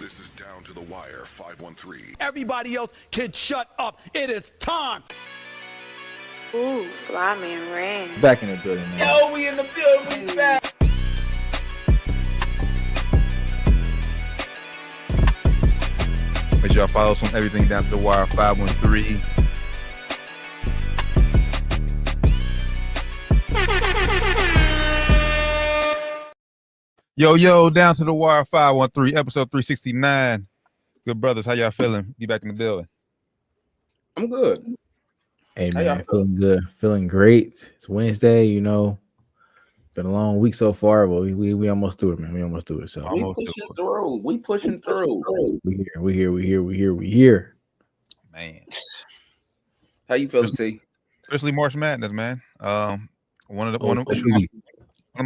This is Down to the Wire 513. Everybody else can shut up. It is time. Ooh, Fly Man ran. Back in the building, man. Yo, we in the building, we back. Make sure y'all follow us on everything Down to the Wire 513. Yo, Down to the Wire 513, episode 369. Good brothers, how y'all feeling? Be back in the building. I'm good. Hey, man, feeling good. Feeling great. It's Wednesday, you know. Been a long week so far, but we almost through it, man. We almost through it. So We pushing through. We here. Man. How you feeling, T? Especially March Madness, man. One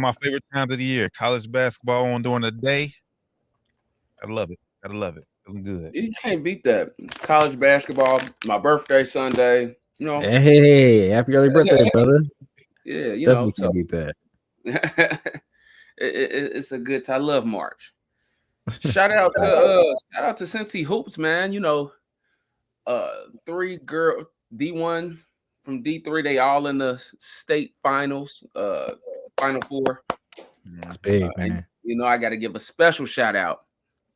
of my favorite times of the year. College basketball on during the day. I love it. Feeling good. You can't beat that. College basketball, my birthday Sunday. You know. Hey, happy early birthday, brother. Yeah, you Definitely know. can't beat that. It's a good time. I love March. Shout out to Cincy Hoops, man. You know, 3 girl D1 from D3. They all in the state finals. Final Four. That's big, man. You know, I got to give a special shout out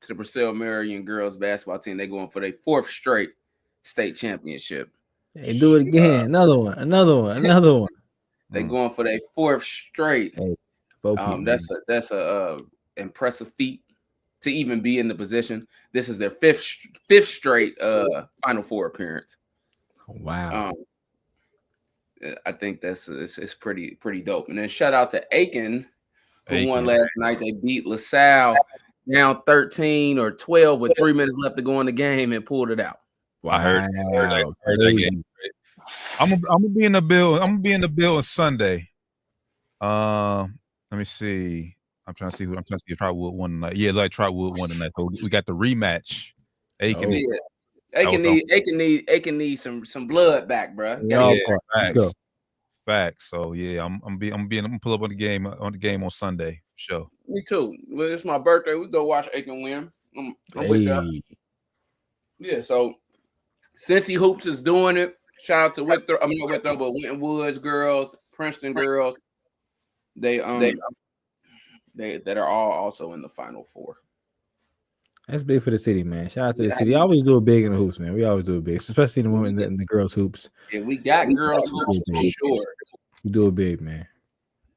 to the Purcell Marion girls basketball team. They're going for their 4th straight state championship. Hey, do it again. Another one. They going for their 4th straight. Hey, that's a impressive feat to even be in the position. This is their fifth straight Final Four appearance. Wow. I think it's pretty dope. And then shout out to Aiken, who won last night. They beat LaSalle down 13 or 12 with 3 minutes left to go in the game and pulled it out. Well, I heard that game. I'm gonna be in the building. I'm gonna be in the building Sunday. Let me see. I'm trying to see if Trotwood won tonight. Yeah, like Trotwood won tonight. So we got the rematch. Aiken need some blood back, bro. Let's go. Facts. So yeah, I'm gonna pull up on the game on Sunday for sure. Me too. Well, it's my birthday. We go watch Aiken win. I'm with that. Yeah. So Cincy Hoops is doing it. Shout out to Winton Woods girls, Princeton girls. They that are all also in the Final Four. That's big for the city, man. Shout out to the city. I always do it big in the hoops, man. We always do it big, especially in the women and the girls hoops. Yeah, we got girls hoops for sure. We do it big, man.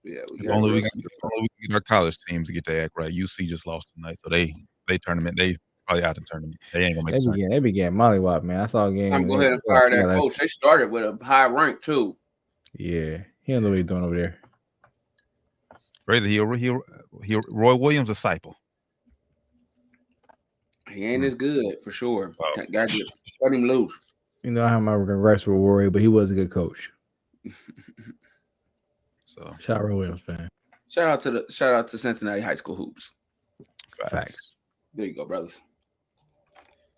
Yeah, only we get our college teams to get their act right. UC just lost tonight, so they tournament. They probably out the tournament. They ain't gonna make it. They began mollywop, man. I saw a game. I'm go ahead and fire that coach. They started with a high rank too. Yeah, he don't know what he's doing over there. Crazy. He Roy Williams disciple. He ain't as good for sure. Got to cut him loose. You know, I have my regrets with Rory, but he was a good coach. So shout out Roy Williams, man. Shout out to Cincinnati High School hoops. Facts. There you go, brothers.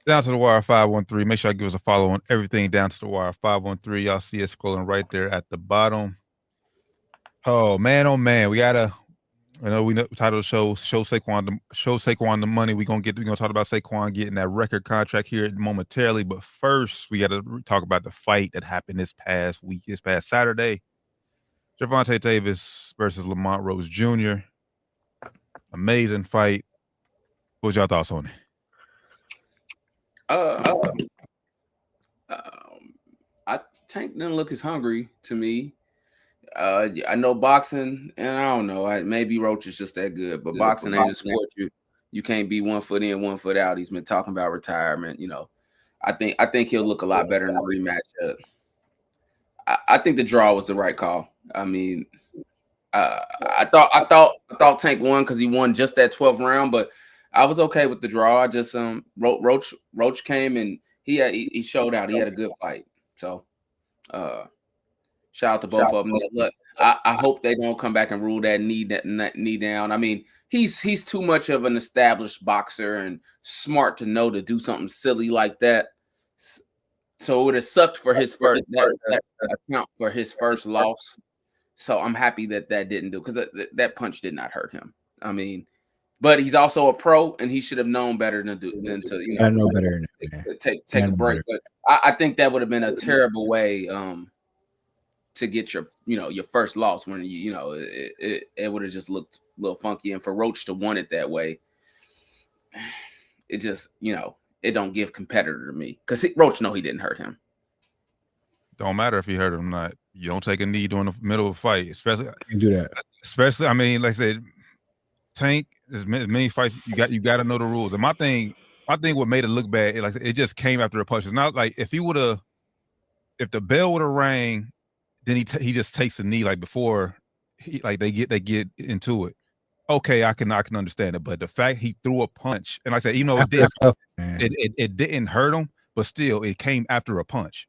Down to the Wire 513. Make sure I give us a follow on everything Down to the Wire 513. Y'all see us scrolling right there at the bottom. Oh man, we gotta. I know we title the show Saquon the money. We're gonna talk about Saquon getting that record contract here momentarily, but first we gotta talk about the fight that happened this past Saturday. Gervonta Davis versus Lamont Rose Jr. Amazing fight. What was y'all thoughts on it? Tank didn't look as hungry to me. I know boxing, and I don't know. Maybe Roach is just that good, but boxing ain't a sport. You can't be 1 foot in, 1 foot out. He's been talking about retirement. You know, I think he'll look a lot better in the rematch. I think the draw was the right call. I mean, I thought Tank won because he won just that 12th round, but I was okay with the draw. I just Roach came and he showed out. He had a good fight. So shout out to both of them. Look, I hope they don't come back and rule that knee down. I mean, he's too much of an established boxer and smart to know to do something silly like that. So it would have sucked for his first account for his first loss. So I'm happy that didn't do because that punch did not hurt him. I mean, but he's also a pro, and he should have known better than to I know better than that, to take a break. But I think that would have been a terrible way to get your first loss when it would have just looked a little funky, and for Roach to want it that way, it just it don't give competitor to me because Roach know he didn't hurt him. Don't matter if he hurt him or not. You don't take a knee during the middle of a fight, especially. You do that. Especially, I mean, like I said, Tank. As many fights you got to know the rules. And my thing, what made it look bad, it just came after a punch. It's not like if the bell would have rang, then he just takes a knee like before they get into it. Okay, I can understand it, but the fact he threw a punch, and like I said, it didn't hurt him, but still it came after a punch.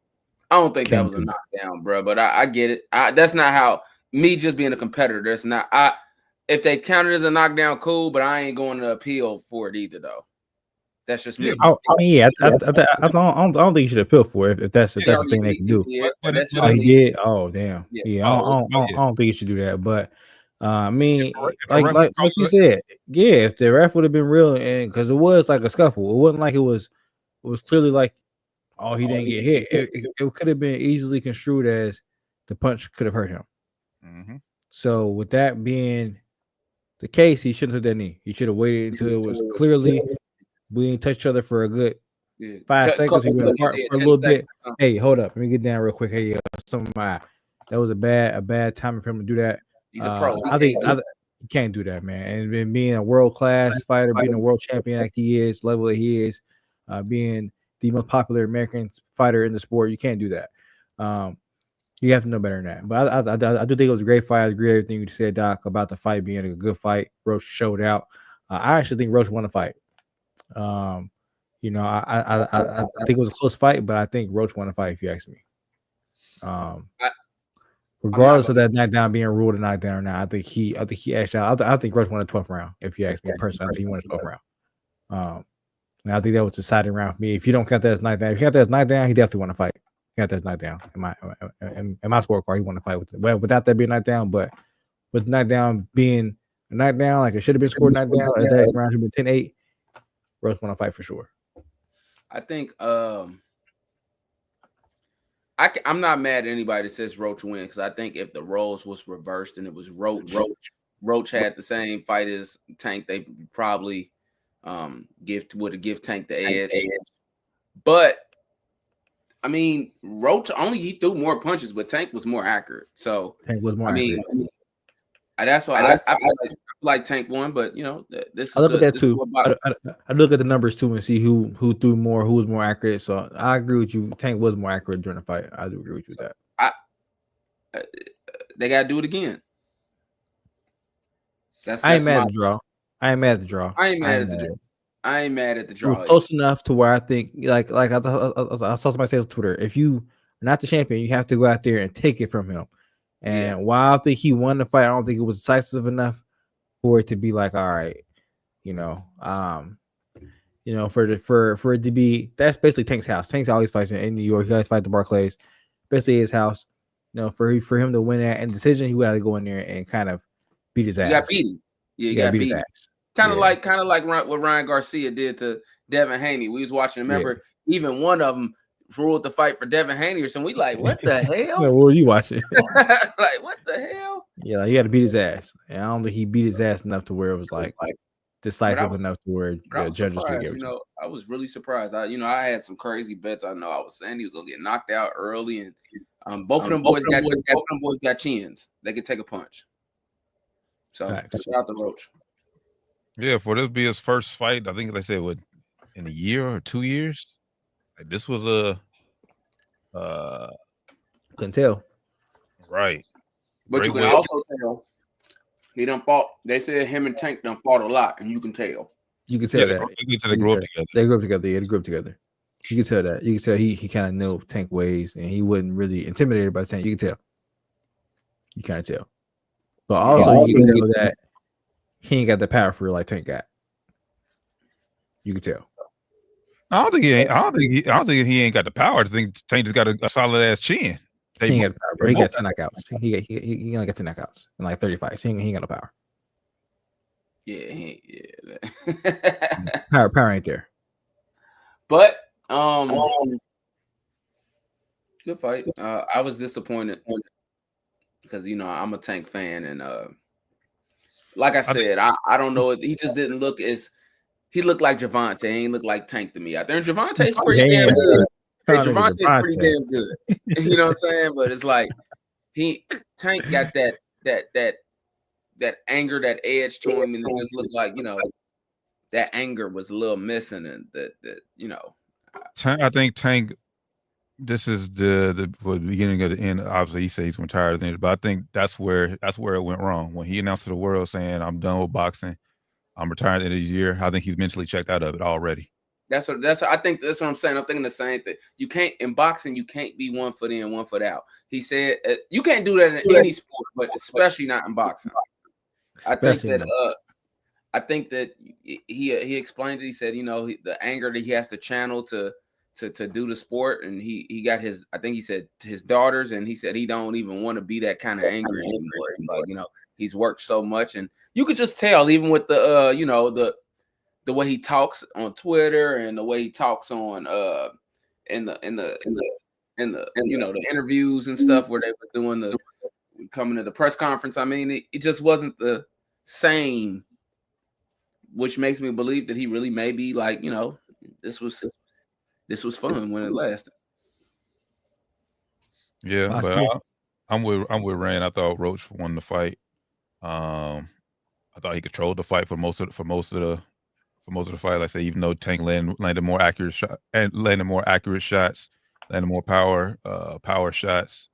I don't think that was a knockdown, bro. But I get it. That's not how me just being a competitor. That's not if they counted as a knockdown, cool. But I ain't going to appeal for it either, though. That's just me. I don't think you should appeal for it if that's the thing they can do. He did. Oh damn. Yeah. I don't think you should do that. But I mean, like you said, yeah. If the ref would have been real, and because it was like a scuffle, it wasn't like it was clearly like, oh, he didn't get hit. It could have been easily construed as the punch could have hurt him. Mm-hmm. So with that being the case, he shouldn't have that knee. He should have waited until it was clearly we didn't touch each other for a good 5 seconds. We went apart for a little bit. Hey, hold up. Let me get down real quick. Hey, that was a bad timing for him to do that. He's a pro. I think you can't do that, man. And being a world-class fighter, being a world champion like he is, level that he is, being the most popular American fighter in the sport, you can't do that. You have to know better than that. But I do think it was a great fight. I agree with everything you said, Doc, about the fight being a good fight. Roach showed out. I actually think Roach won the fight. I think it was a close fight, but I think Roach won the fight if you ask me. Regardless of that knockdown being ruled a knockdown or not, I think he actually I think Roach won the 12th round. If you ask me personally, I think he won the 12th round. And I think that was the deciding round for me. If you don't count that as knockdown, if you count that as knockdown, he definitely won the fight. Count that as knockdown. In my scorecard, he won the fight without that being knockdown, but with knockdown being a knockdown, like it should have been scored knockdown, that round should have been 10-8. Roach won a fight for sure. I think I'm not mad at anybody that says Roach win, because I think if the roles was reversed and it was Roach had the same fight as Tank, they probably would have give Tank the edge. But I mean, Roach he threw more punches, but Tank was more accurate. So Tank was more accurate. That's why I like Tank won, but this. I look at that too. I look at the numbers too and see who threw more, who was more accurate. So I agree with you. Tank was more accurate during the fight. I do agree with you with that. They gotta do it again. I ain't mad at the draw. I ain't mad at the draw. I ain't mad at the draw. It was close enough to where I think, like I saw somebody say on Twitter, if you are not the champion, you have to go out there and take it from him. And while I think he won the fight, I don't think it was decisive enough for it to be like, all right, for it to be, that's basically Tank's house. Tank's always fights in New York. He always fights the Barclays, basically his house. For him to win that and decision, he would have to go in there and kind of beat his ass. You got beat him. Yeah, you got beat his ass. Kind of like what Ryan Garcia did to Devin Haney. We was watching. Remember, even one of them ruled the fight for Devin Haney or something. We like, what the hell? What were you watching? Like, what the hell? Yeah, you got to beat his ass. And I don't think he beat his ass enough to where it was like decisive enough to where the judges could give it. I was really surprised. I had some crazy bets. I know I was saying he was gonna get knocked out early, and both of them boys got chins. They could take a punch. So shout out to Roach. Yeah, for this be his first fight, I think they said in a year or 2 years. Like this was couldn't tell. Right. But great, you can also tell he done fought. They said him and Tank done fought a lot, and you can tell. You can tell that. They grew up together. They grew up together. Yeah, they grew up together. You can tell that. You can tell he kind of knew Tank ways, and he wasn't really intimidated by Tank. You can tell. You kind of tell. But also, you can tell that he ain't got the power for real like Tank got. You can tell. I don't think he ain't got the power. I think Tank just got a solid ass chin. He ain't got the power, bro. He got 10 knockouts. He only got 10 knockouts in like 30 fights. He ain't got no power. Yeah. Power ain't there. But good fight. I was disappointed because I'm a Tank fan, and like I said, I don't know. He just didn't look as he looked like Javante. He ain't look like Tank to me out there. And Javante's pretty damn good. Hey, Javante's pretty damn good. You know what I'm saying? But it's like Tank got that anger, that edge to him, and it just looked like that anger was a little missing, and that. I think Tank. This is the beginning of the end. Obviously, he says he's retired, but I think that's where it went wrong when he announced to the world saying, "I'm done with boxing. I'm retired at the end of the year." I think he's mentally checked out of it already. That's what I think. That's what I'm saying. I'm thinking the same thing. You can't in boxing. You can't be 1 foot in, 1 foot out. He said you can't do that in any sport, but especially not in boxing. I think that he explained it. He said, the anger that he has to channel to do the sport, and he got his. I think he said his daughters, and he said he don't even want to be that kind of angry anymore. Like he's worked so much, and you could just tell even with the way he talks on Twitter and the way he talks on in the interviews and stuff where they were doing coming to the press conference. I mean, it just wasn't the same, which makes me believe that he really may be like, this was fun when it lasted. Yeah, but I'm with Rand. I thought Roach won the fight. I thought he controlled the fight for most of the fight. Like I say, even though Tank landed more accurate shots, landed more power shots.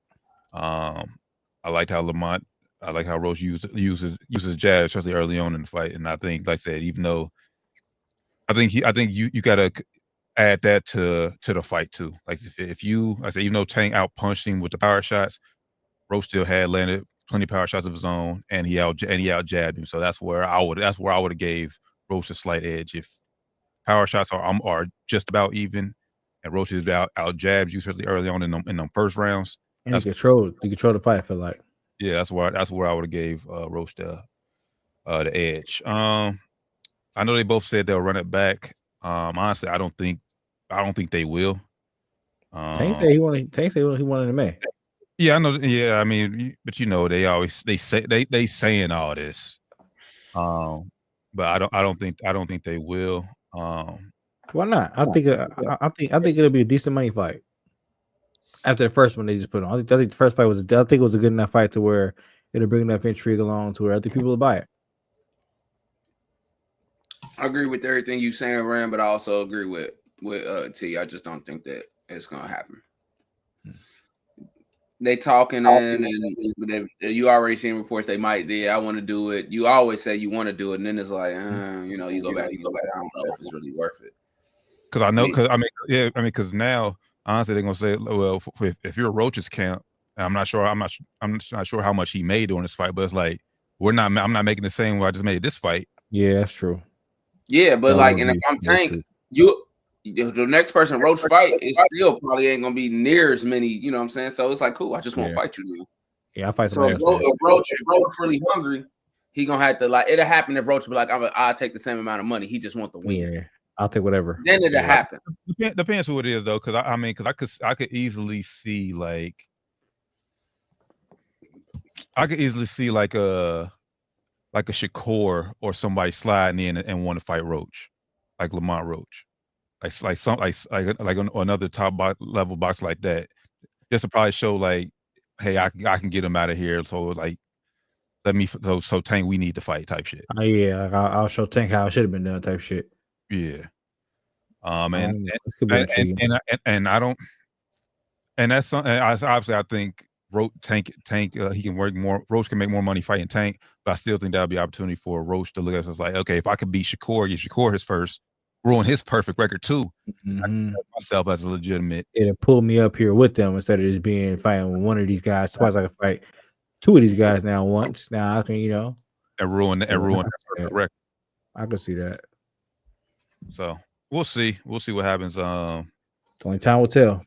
I liked how Lamont. I like how Roach uses jab, especially early on in the fight. And I think, like I said, even though I think you gotta add that to the fight too. Like if you, I say, even though Tank outpunched him with the power shots, Roach still had landed plenty of power shots of his own, and he out jabbed him. So that's where I would have gave Roach a slight edge. If power shots are just about even, and Roach is out jabbed you, especially early on in them first rounds. And he controlled the fight. I feel like. Yeah, that's where I would have gave Roach the edge. I know they both said they'll run it back. Honestly, I don't think they will. Tank said he wanted to May. Yeah, I know. Yeah, I mean, but they saying all this. But I don't think they will. Why not? I think it'll be a decent money fight. After the first one they just put on, I think the first fight was a good enough fight to where it'll bring enough intrigue along to where I think people will buy it. I agree with everything you saying, Rand, but I also agree with T. I just don't think that it's gonna happen. They talking and you already seen reports they might. I want to do it. You always say you want to do it, and then it's like, you go back. I don't know if it's really worth it. Because now honestly they're gonna say, well, if you're a Roach's camp, I'm not sure how much he made during this fight, but it's like I'm not making the same way I just made this fight. Yeah, that's true. Yeah, but and if I'm Tank, the next person Roach fight is still probably ain't gonna be near as many. You know what I'm saying? So it's like, cool. I just won't fight you now. Yeah, I fight. So if Roach really hungry, he gonna have to it'll happen if Roach be like, I'll take the same amount of money. He just want the win. Yeah, I'll take whatever. Then it'll happen. Depends who it is though, because I could easily see like a Shakur or somebody sliding in and want to fight Roach, like Lamont Roach, like another top level boxer like that, just to probably show like, hey, I can get him out of here. So like, so Tank, we need to fight type shit. Yeah, I'll show Tank how it should have been done type shit. Yeah. And I don't, and that's something. Obviously, I think Tank he can work more. Roach can make more money fighting Tank, but I still think that'll be an opportunity for Roach to look at us like, okay, if I could beat Shakur, get Shakur his first, ruin his perfect record too. I can myself as a legitimate. It'll pull me up here with them instead of just fighting with one of these guys twice. I can fight two of these guys now once. Now I can, and ruin that perfect record. I can see that. So we'll see what happens. Only time will tell.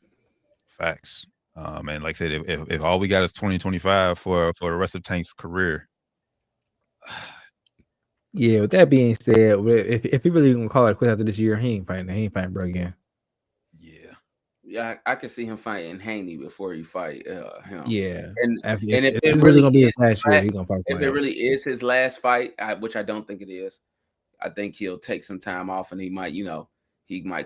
Facts. And like I said, if all we got is 2025 for the rest of Tank's career, Yeah. With that being said, if he really gonna call it quit after this year, he ain't fighting. He ain't fighting bro again. Yeah, I can see him fighting Haney before he fight him. Yeah. And If if it's it really really gonna be is his last year, last, he gonna fight if someone it else. really is his last fight, which I don't think it is, I think he'll take some time off and he might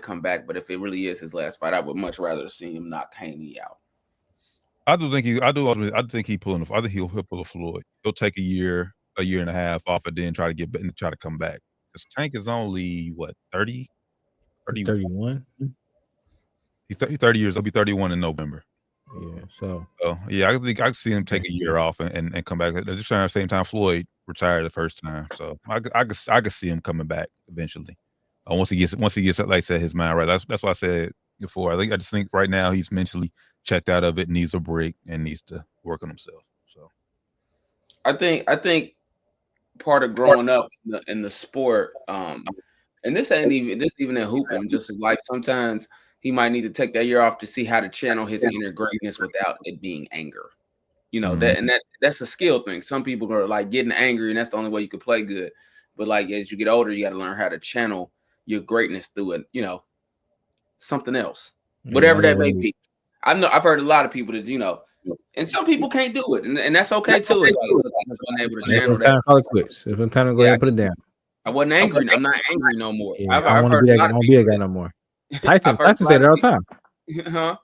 come back. But if it really is his last fight, I would much rather see him knock Haney out. I think he pulling. I think he'll pull a Floyd. He'll take a year and a half off, and then try to come back. Because Tank is only what 30, 31. He's 30 years. He'll be 31 in November. Yeah. So yeah, I think I can see him take a year off and come back. At the same time, Floyd retired the first time, so I could see him coming back eventually. Once he gets like I said, his mind right. That's why I said before. I just think right now he's mentally checked out of it, needs a break, and needs to work on himself. So I think part of growing up in the sport, and this ain't even in hooping, just in life. Sometimes he might need to take that year off to see how to channel his inner greatness without it being anger. That's a skill thing. Some people are like getting angry, and that's the only way you could play good. But like as you get older, you got to learn how to channel your greatness through it. Something else, whatever that may be. I've heard a lot of people that and some people can't do it, and that's okay too. It's like I was unable to channel that. Call it quits. If I'm trying to go ahead and put it down. I wasn't angry. I'm not angry no more. Yeah, I don't want to be that guy no more. Tyson said it all the time. Huh?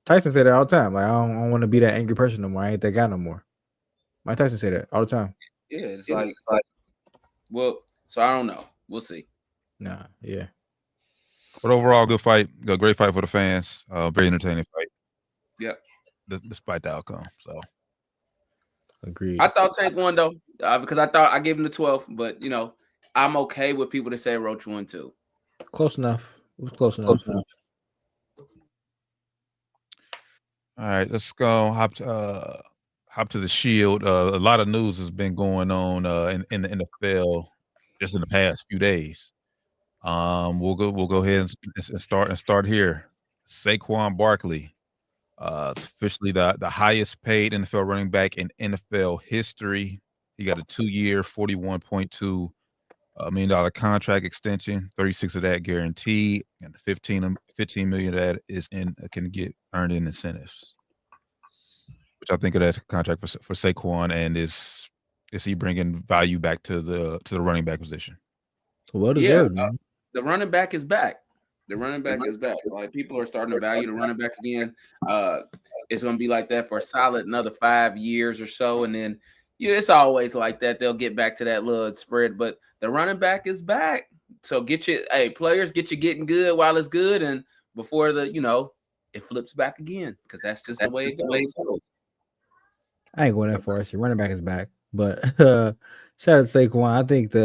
Tyson said it all the time. Like I don't want to be that angry person no more. I ain't that guy no more. Mike Tyson said that all the time. Yeah, it's like well, so I don't know. We'll see. Nah, yeah. But overall, good fight. A great fight for the fans. Very entertaining fight. Yep. Despite the outcome. So agreed. I thought Tank won though, because I thought I gave him the 12th, but I'm okay with people that say Roach won too. Close enough. It was close enough. All right, let's go hop to the Shield. A lot of news has been going on in the NFL just in the past few days. We'll go ahead and start here. Saquon Barkley, it's officially the highest paid NFL running back in NFL history. He got a 2-year, $41.2 million contract extension, 36 of that guaranteed, and 15 million of that can get earned in incentives. Which I think of that contract for Saquon, and is he bringing value back to the running back position? Well deserved. The running back is back. The running back is back. Like people are starting to value the running back again. It's going to be like that for a solid another 5 years or so, and then it's always like that. They'll get back to that little spread, but the running back is back. So players, get you getting good while it's good, and before it flips back again, because that's the way it goes. I ain't going that far. So running back is back, but shout out to Saquon. I think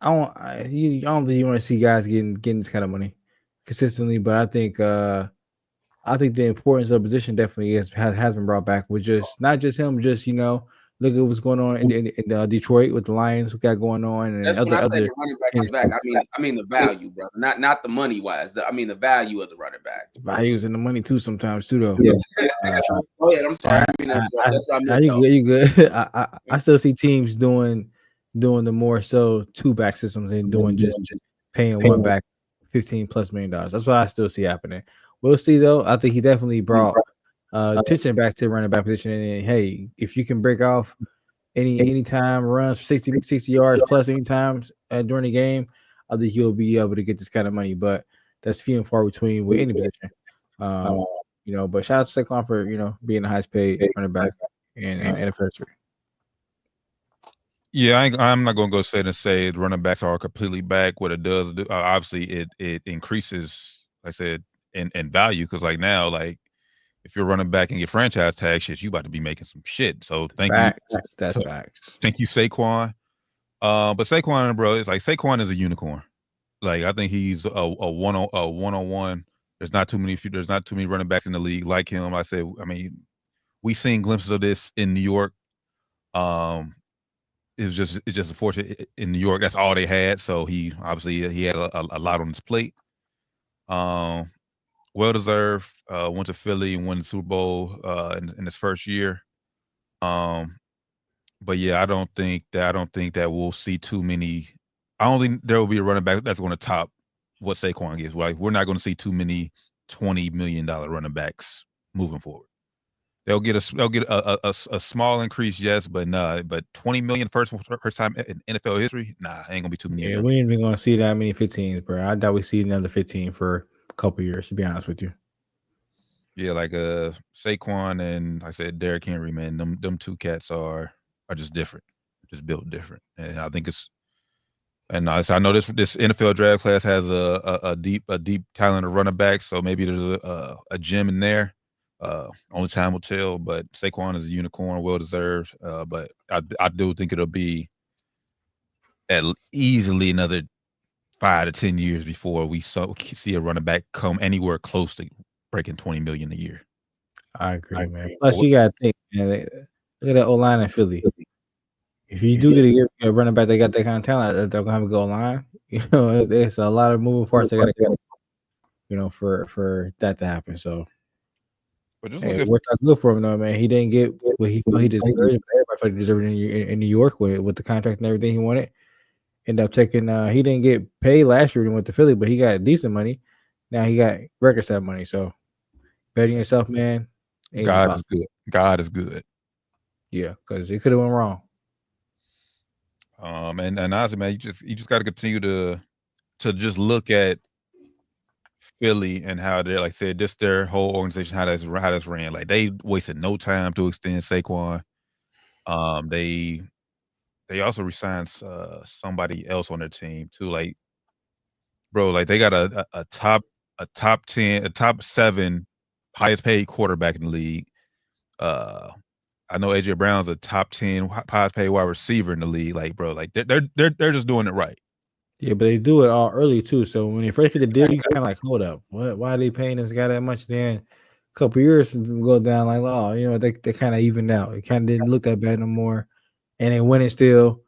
I don't think you want to see guys getting this kind of money consistently, but I think the importance of the position definitely has been brought back with just not just him, just look at what's going on in Detroit with the Lions, what got going on, and that's other when I say the running back is back. I mean the value, brother, not the money wise. The value of the running back. Values in the money too sometimes too though. Yeah. Oh yeah, I'm sorry. That's what I meant. You good? I still see teams doing the more so 2-back systems and doing just paying one back $15+ million. That's what I still see happening. We'll see though. I think he definitely brought attention back to the running back position. And hey, if you can break off any time runs for 60 yards plus any times during the game, I think you'll be able to get this kind of money. But that's few and far between with any position. But shout out to Saquon for being the highest paid running back in NFL history. Yeah, I'm not going to go say the running backs are completely back. What it does, obviously, it increases, like I said, in value, because like now, like if you're running back and get franchise tag shit, you about to be making some shit. So thank you. That's facts. Thank you, Saquon. But Saquon, bro, it's like Saquon is a unicorn. Like I think he's a one-on-one. There's not too many running backs in the league like him. I mean, we seen glimpses of this in New York. It's just unfortunate in New York. That's all they had. So he had a lot on his plate. Well deserved. Went to Philly and won the Super Bowl in his first year. But yeah, I don't think that we'll see too many. I don't think there will be a running back that's going to top what Saquon gets. Like we're not going to see too many $20 million running backs moving forward. They'll get a small increase, yes, but nah. But 20 million first time in NFL history, nah, ain't gonna be too many. Yeah, we ain't even gonna see that many 15s, bro. I doubt we see another 15 for a couple years, to be honest with you. Yeah, like Saquon and like I said Derrick Henry, man, them two cats are just different, just built different, and I think it's. And so I know this NFL draft class has a deep talent of running backs, so maybe there's a gem in there. Only time will tell, but Saquon is a unicorn, well deserved. But I do think it'll be easily another 5 to 10 years before we see a running back come anywhere close to breaking 20 million a year. I agree, man. Plus, you gotta think, man. Look at that O line in Philly. If you do get a running back, they got that kind of talent. They're gonna have a good line. You know, it's a lot of moving parts. They gotta go. You know, for that to happen. So. But just it worked out good for him, though, man. He didn't get what he deserved. Everybody thought he deserved in New York with the contract and everything he wanted. Ended up taking. He didn't get paid last year when he went to Philly, but he got decent money. Now he got record set money. So betting yourself, man. God is good. God is good. Yeah, because it could have went wrong. And honestly, man, you just got to continue to just look at Philly and how they're, like I said, just their whole organization, how that's ran. Like they wasted no time to extend Saquon. They also resigned somebody else on their team too. Like, bro, like they got a top 10, a top 7 highest paid quarterback in the league. I know AJ Brown's a top 10 highest paid wide receiver in the league. Like, bro, like they're just doing it right. Yeah, but they do it all early too. So when they first get the deal, you kind of like, hold up, what? Why are they paying this guy that much? Then a couple years go down, like, oh, you know, they kind of evened out. It kind of didn't look that bad no more, and they winning still.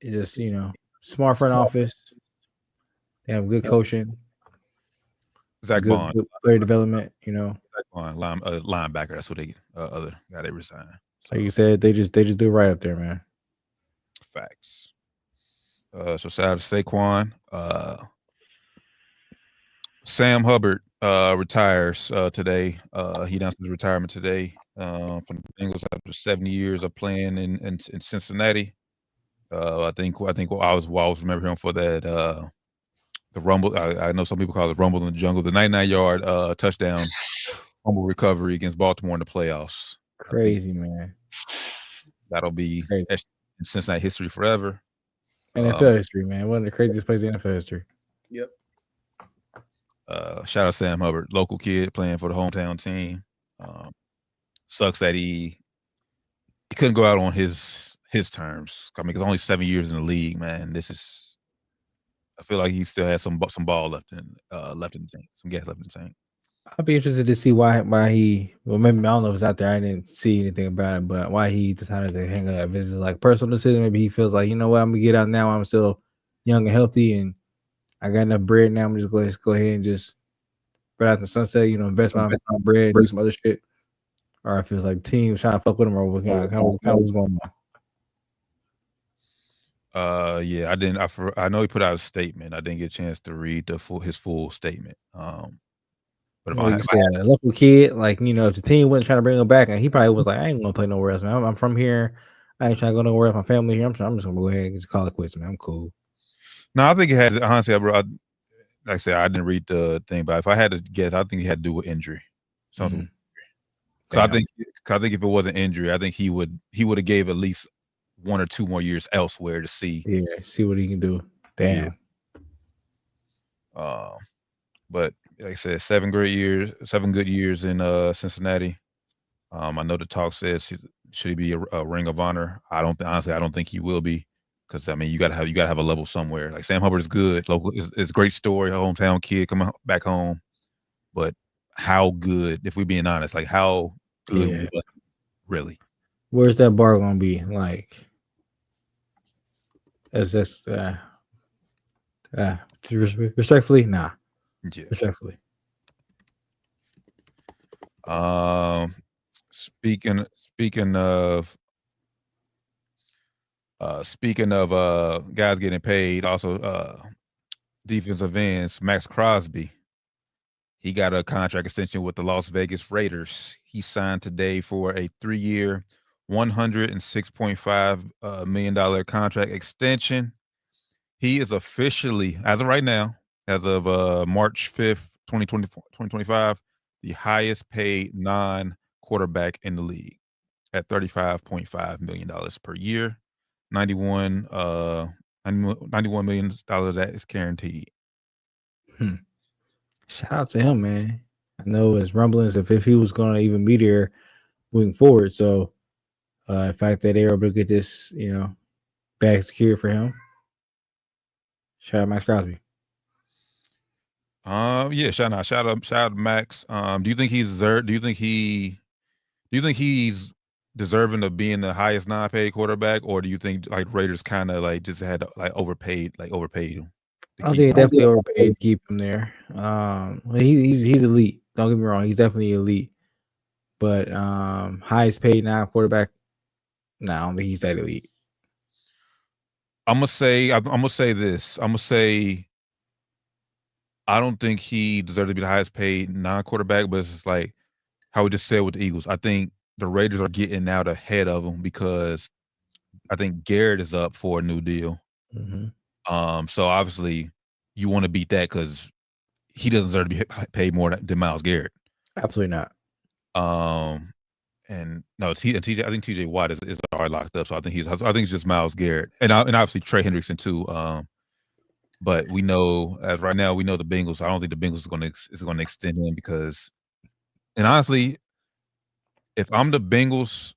It just, you know, smart front office. They have good coaching. Zach Bond, good player development. You know, Zach Bond, linebacker. That's what they other guy they resigned. So, like you said, they just do it right up there, man. Facts. So shout out to Saquon. Sam Hubbard retires today. He announced his retirement today from the Bengals after 70 years of playing in Cincinnati. I think I always remember him for that the rumble. I know some people call it rumble in the jungle. The 99-yard touchdown rumble recovery against Baltimore in the playoffs. Crazy, man. That'll be in Cincinnati history forever. NFL history, man. One of the craziest plays in NFL history. Yep. Shout out Sam Hubbard, local kid playing for the hometown team. Sucks that he couldn't go out on his terms. I mean, it's only 7 years in the league, man. I feel like he still has some ball left in the tank, some gas left in the tank. I'd be interested to see why he. Well, maybe I don't know if it's out there. I didn't see anything about it, but why he decided to hang up. Is it like personal decision? Maybe he feels like, you know what, I'm gonna get out now. I'm still young and healthy, and I got enough bread now. I'm just going to go ahead and just spread out the sunset. You know, invest my bread, do some other shit. Or it feels like the team trying to fuck with him, or what kind of what's going on. Yeah, I didn't. I know he put out a statement. I didn't get a chance to read his full statement. But if a local kid, like, you know, if the team wasn't trying to bring him back, and he probably was like, I ain't gonna play nowhere else, man. I'm from here. I ain't trying to go nowhere else. My family here. I'm just gonna go ahead and just call it quits, man. I'm cool. No, I think it had, honestly, like I said, I didn't read the thing, but if I had to guess, I think it had to do with injury. Something. So I think if it wasn't injury, I think he would have gave at least 1 or 2 more years elsewhere to see. Yeah, see what he can do. Damn. Yeah. But like I said, 7 good years in Cincinnati. I know the talk says should he be a Ring of Honor. I don't think he will be, because I mean you gotta have a level somewhere. Like Sam Hubbard is good, local. It's a great story, a hometown kid coming back home. But how good, if we're being honest, like how good was it, really? Where's that bar gonna be? Like, is this respectfully? Nah. Yeah. Respectfully. Speaking of Speaking of guys getting paid, also defensive ends, Max Crosby. He got a contract extension with the Las Vegas Raiders. He signed today for a 3-year, $106.5 million contract extension. He is officially, as of right now, as of March 5th, 2025, the highest paid non-quarterback in the league at $35.5 million per year. $91 million that is guaranteed. Shout out to him, man. I know it's rumblings if he was going to even be there moving forward. So, the fact that they're able to get this, bag secured for him. Shout out Max Crosby. Yeah, shout out Max. Do you think he's deserved? Do you think he's deserving of being the highest non-paid quarterback, or do you think like Raiders kind of like just had like overpaid him? I think they definitely overpaid to keep him there. He's elite. Don't get me wrong, he's definitely elite. But highest paid non-quarterback, no, I don't think he's that elite. I'm gonna say this. I'm gonna say I don't think he deserves to be the highest paid non-quarterback, but it's just like how we just said with the Eagles. I think the Raiders are getting out ahead of him because I think Garrett is up for a new deal. Mm-hmm. So obviously you want to beat that because he doesn't deserve to be paid more than Myles Garrett. Absolutely not. And no, TJ. I think TJ Watt is already locked up. So I think it's just Myles Garrett and obviously Trey Hendrickson too. But we know as right now we know the Bengals. I don't think the Bengals is going to extend him because, and honestly, if I'm the Bengals,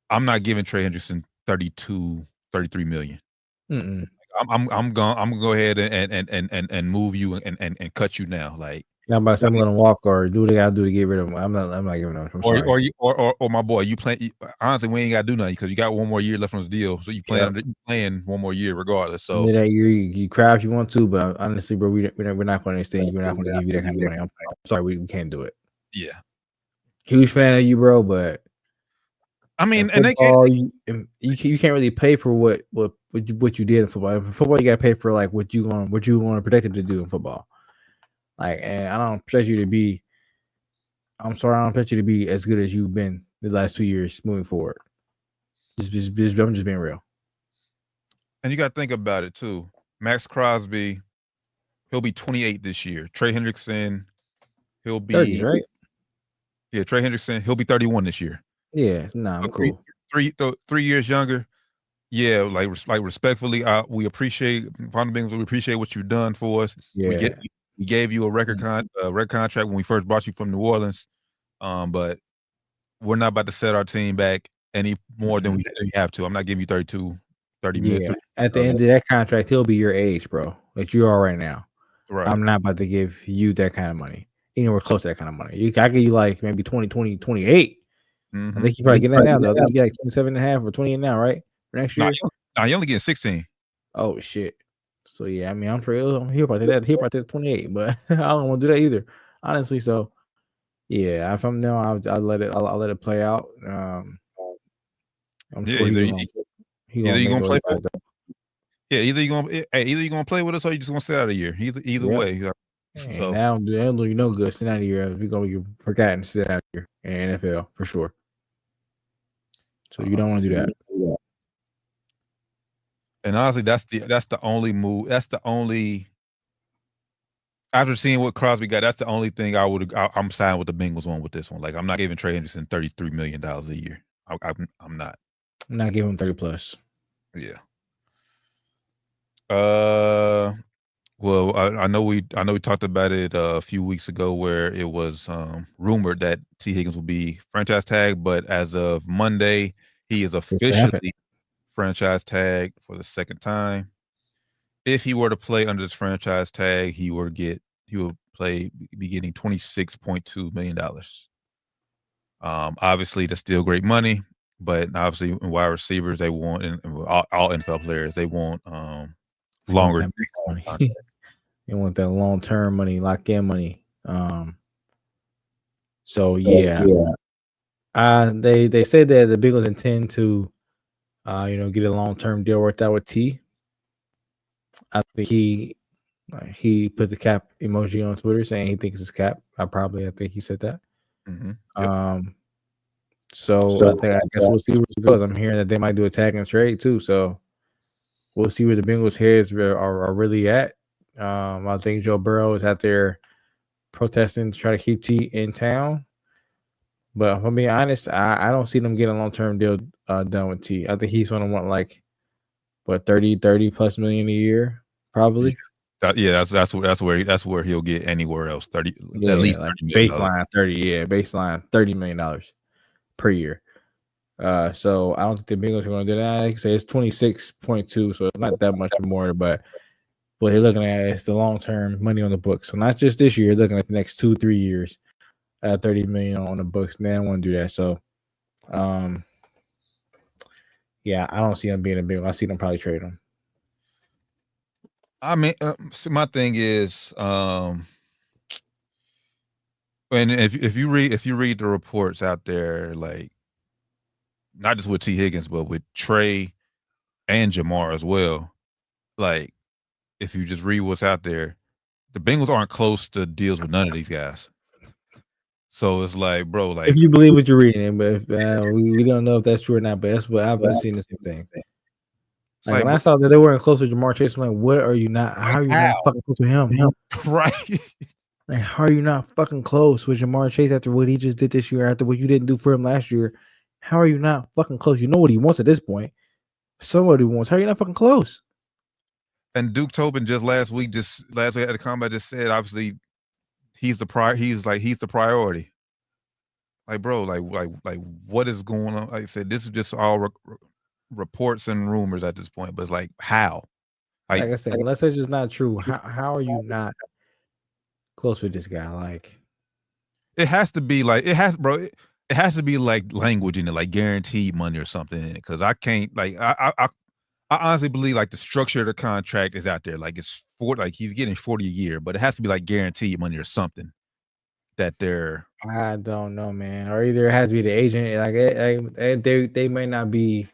I'm not giving Trey Hendrickson 33 million. Mm-mm. I'm gonna go ahead and move you and cut you now. Like I'm about to let him walk or do what they gotta do to get rid of him. I'm not giving him. Or my boy, you play. Honestly, we ain't gotta do nothing because you got one more year left on this deal, so you playing one more year regardless. So that year you cry if you want to, but honestly, bro, we're not going to extend you. We're not going to give you that kind of money. I'm sorry, we can't do it. Yeah, huge fan of you, bro, but I mean, and football, you can't really pay for what you did in football. In football, you got to pay for like what you want to protect him to do in football. Like, and I don't expect you to be. I'm sorry, I don't expect you to be as good as you've been the last 2 years moving forward. I'm just being real. And you got to think about it too. Max Crosby, he'll be 28 this year. Trey Hendrickson, he'll be 30s, right? Yeah, Trey Hendrickson, he'll be 31 this year. Yeah, I'm cool. 3 years younger. Yeah, like respectfully, we appreciate we appreciate what you've done for us. Yeah. We gave you a record contract when we first brought you from New Orleans, but we're not about to set our team back any more than we have to. I'm not giving you 30 million. At the end of that contract, he'll be your age, bro, like you are right now. Right. I'm not about to give you that kind of money. Anywhere close to that kind of money. I give you like maybe 28. Mm-hmm. I think you probably getting that now, though. I think you get like 27.5 or 28 now, right? For next year? Nah, you only getting 16. Oh, shit. So, yeah, I mean, I'm sure he'll probably that. He'll probably 28, but I don't want to do that either, honestly. So, yeah, if I'm now, I'll let it play out. I'm sure either you're gonna play for either you're gonna play with us or you're just gonna sit out a year. Either way. So now do you know good sit out a year. We're gonna be forgotten to sit out here in NFL for sure. So you don't want to do that. And honestly, that's the only move. That's the only. After seeing what Crosby got, that's the only thing I'm signing with the Bengals on with this one. Like I'm not giving Trey Hendrickson $33 million a year. I'm not. I'm not giving him 30 plus. Yeah. Well, I know we talked about it a few weeks ago where it was rumored that T. Higgins will be franchise tagged, but as of Monday, he is officially franchise tagged for the second time. If he were to play under this franchise tag, he would be getting $26.2 million. Obviously, that's still great money, but obviously, in wide receivers, they want, and all NFL players, they want longer money. They want that long-term money, lock-in money. So yeah. They said that the Bengals intend to Get a long-term deal worked out with T. I think he put the cap emoji on Twitter saying he thinks it's cap. I think he said that. Yep. So I guess we'll see where it goes. I'm hearing that they might do a tag and trade too. So we'll see where the Bengals' heads are really at. I think Joe Burrow is out there protesting to try to keep T in town. But if I'm being honest, I don't see them getting a long-term deal done with T. I think he's going to want like 30 plus million a year, probably. That's where he'll get anywhere else. 30, at least like 30 baseline 30. Yeah, baseline $30 million per year. So I don't think the Bengals are going to do that. Like I say, it's 26.2, so it's not that much more. But what they're looking at is the long-term money on the books. So not just this year, you're looking at the next 2-3 years. 30 million on the books. And they don't want to do that. So, yeah, I don't see them being a big one. I see them probably trade them. I mean, my thing is, and if you read the reports out there, like not just with T. Higgins, but with Trey and Jamar as well, like if you just read what's out there, the Bengals aren't close to deals with none of these guys. So it's like, bro, like if you believe what you're reading, but if, we don't know if that's true or not. But that's what I've been seeing the same thing. Like when I saw that they weren't close to Jamar Chase, I'm like, what are you not? How are you not fucking close to him? Right. Like, how are you not fucking close with Jamar Chase after what he just did this year, after what you didn't do for him last year? How are you not fucking close? You know what he wants at this point. Somebody wants. How are you not fucking close? And Duke Tobin just last week at the combat just said, obviously, he's the priority. Like, bro, like what is going on? Like I said, this is just all reports and rumors at this point. But it's like, how? Like I said, unless it's just not true, how are you not close with this guy? Like, it has to be like it has to be like language in it, like guaranteed money or something in it. Because I can't I honestly believe like the structure of the contract is out there. Like he's getting 40 a year, but it has to be like guaranteed money or something that they're. I don't know, man. Or either it has to be the agent. Like they may not be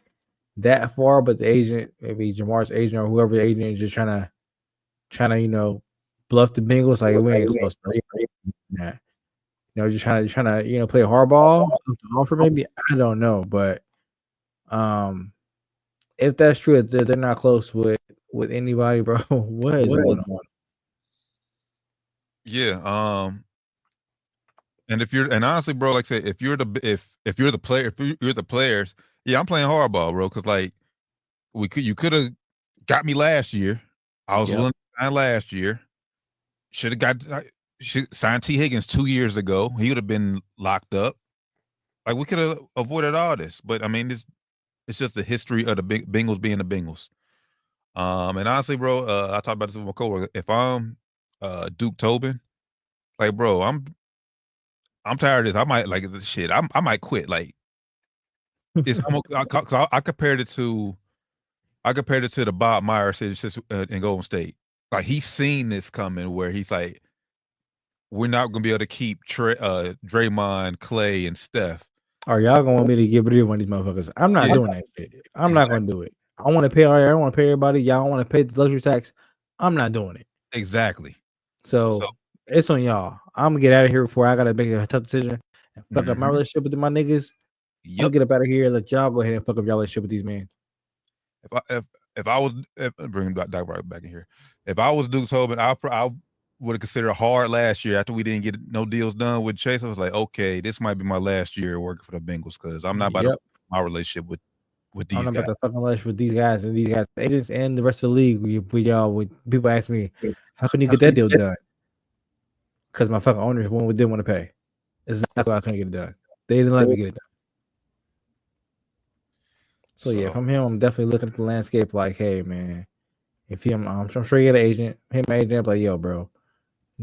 that far, but the agent, maybe Jamar's agent or whoever the agent is, just trying to bluff the Bengals. Like we ain't close. Yeah. Just trying to play hardball offer. Maybe I don't know, but if that's true, they're not close with anybody, bro. What is going on? Yeah. And honestly, bro, like I said, if you're the players, yeah, I'm playing hardball, bro. Because like you could have got me last year. I was willing to sign last year. Should have signed T. Higgins 2 years ago. He would have been locked up. Like we could have avoided all this. But I mean, it's just the history of the Bengals being the Bengals. And honestly, bro, I talked about this with my coworker. If I'm Duke Tobin, like, bro, I'm tired of this. I might like this shit. I might quit. Like, it's almost I compared it to the Bob Myers in Golden State. Like he's seen this coming, where he's like, we're not gonna be able to keep Draymond, Clay, and Steph. Are y'all gonna want me to get rid of one of these motherfuckers? I'm not doing that shit. I'm not gonna do it. I want to pay. I don't want to pay everybody. Y'all want to pay the luxury tax. I'm not doing it. Exactly. So it's on y'all. I'm gonna get out of here before I gotta make a tough decision and fuck up my relationship with my niggas. I'm gonna get up out of here and let y'all go ahead and fuck up y'all relationship with these men. If I was bring Doc right back in here, if I was Duke Tobin, I would have considered hard last year after we didn't get no deals done with Chase. I was like, okay, this might be my last year working for the Bengals because I'm not about to my relationship with these guys. I'm not about to fucking relationship with these guys and these guys, agents and the rest of the league. People ask me, how can you get that deal done? Because my fucking owners didn't want to pay. It's not why I couldn't get it done. They didn't let me get it done. So yeah, if I'm him, I'm definitely looking at the landscape like, hey man, if I'm sure you got an agent. Him agent, I'm like, yo, bro,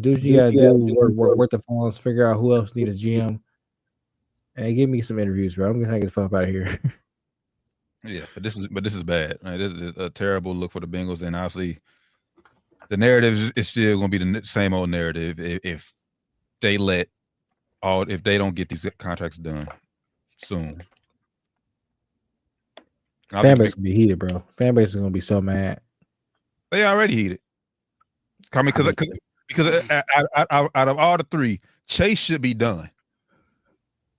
do what you gotta do. Work the phones, figure out who else needs a GM, and give me some interviews, bro. I'm gonna get the fuck out of here. Yeah, but this is bad. Right? This is a terrible look for the Bengals, and obviously, the narrative is still gonna be the same old narrative if they don't get these contracts done soon. Fan base gonna be heated, bro. Fan base is gonna be so mad. They already heated. I mean, because out of all the three, Chase should be done.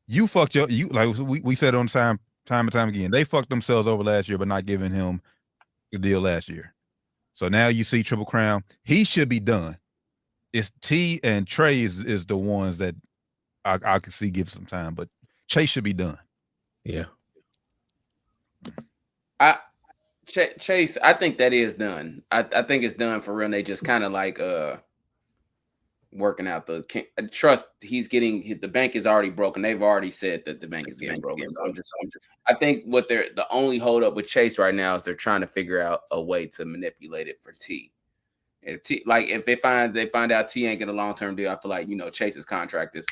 You fucked you like we said on time and time again. They fucked themselves over last year by not giving him the deal last year. So now you see Triple Crown. He should be done. It's T and Trey is the ones that I could see give some time, but Chase should be done. Yeah. Chase, I think that is done. I think it's done for real. And they just kind of like working out the trust. The bank is already broken. They've already said that the bank is getting broken. So I think what the only hold up with Chase right now is they're trying to figure out a way to manipulate it for T. If they find out T ain't get a long-term deal, I feel like Chase's contract is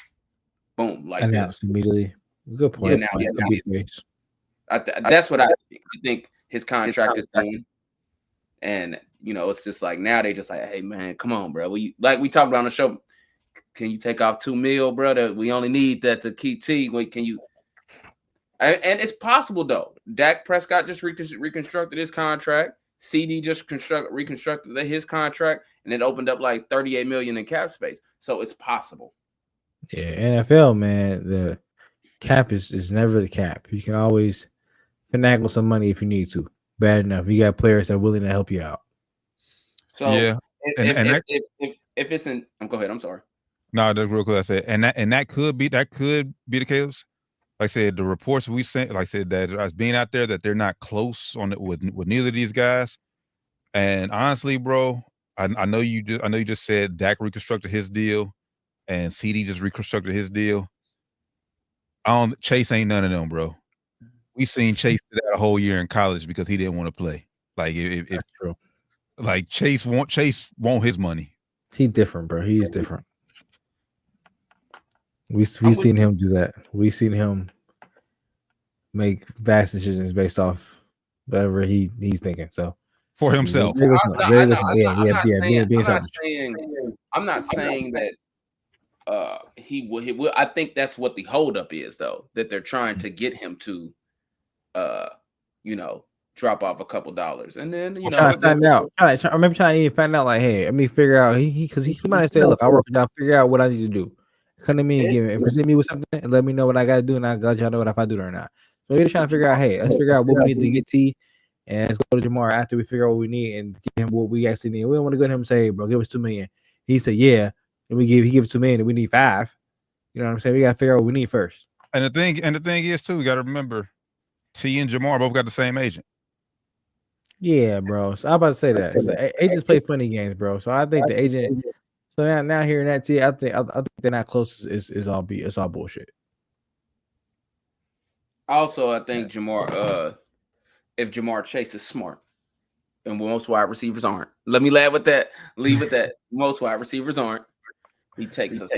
boom like announced this immediately. Good point. That's what I think. I think his contract is done, and it's just like now they just like, hey man, come on, bro. We talked about on the show. Can you take off $2 million, brother? We only need that to keep T. Wait, can you? And it's possible though. Dak Prescott just reconstructed his contract. CD just reconstructed his contract, and it opened up like $38 million in cap space. So it's possible. Yeah, NFL, man, the cap is never the cap. You can always finagle some money if you need to. Bad enough. You got players that are willing to help you out. So yeah, if it's in, go ahead. I'm sorry. No, that's real quick. I said, and that could be the case. Like I said, the reports we sent, like I said, that us being out there that they're not close on it with neither of these guys. And honestly, bro, I know you just said Dak reconstructed his deal, and CD just reconstructed his deal. Chase ain't none of them, bro. We seen Chase do that a whole year in college because he didn't want to play. Like if true. Like Chase want his money. He different, bro. He is different. We seen him do that. We seen him make vast decisions based off whatever he's thinking. So for himself. I'm not saying that he will. I think that's what the holdup is, though, that they're trying to get him to drop off a couple dollars, and then trying to find out. I remember trying to even find out, like, hey, let me figure out. Because he might have said, look, I work it out, figure out what I need to do. Come to me and present me with something and let me know what I gotta do, and I got y'all know if I do it or not. So we're trying to figure out, hey, let's figure out what we need to get T, and let's go to Jamar after we figure out what we need and give him what we actually need. We don't want to go to him and say, hey, bro, give us $2 million. He said, yeah, and he gives $2 million, and we need $5 million. You know what I'm saying? We gotta figure out what we need first. And the thing is too, we gotta remember, T and Jamar both got the same agent. Yeah, bro. So I'm about to say that. So agents play funny games, bro. So I think the agent. So now hearing that, T, I think they're not close. Is all bullshit. Also, I think Jamar, if Jamar Chase is smart, and most wide receivers aren't. Let me leave with that. Most wide receivers aren't. He takes a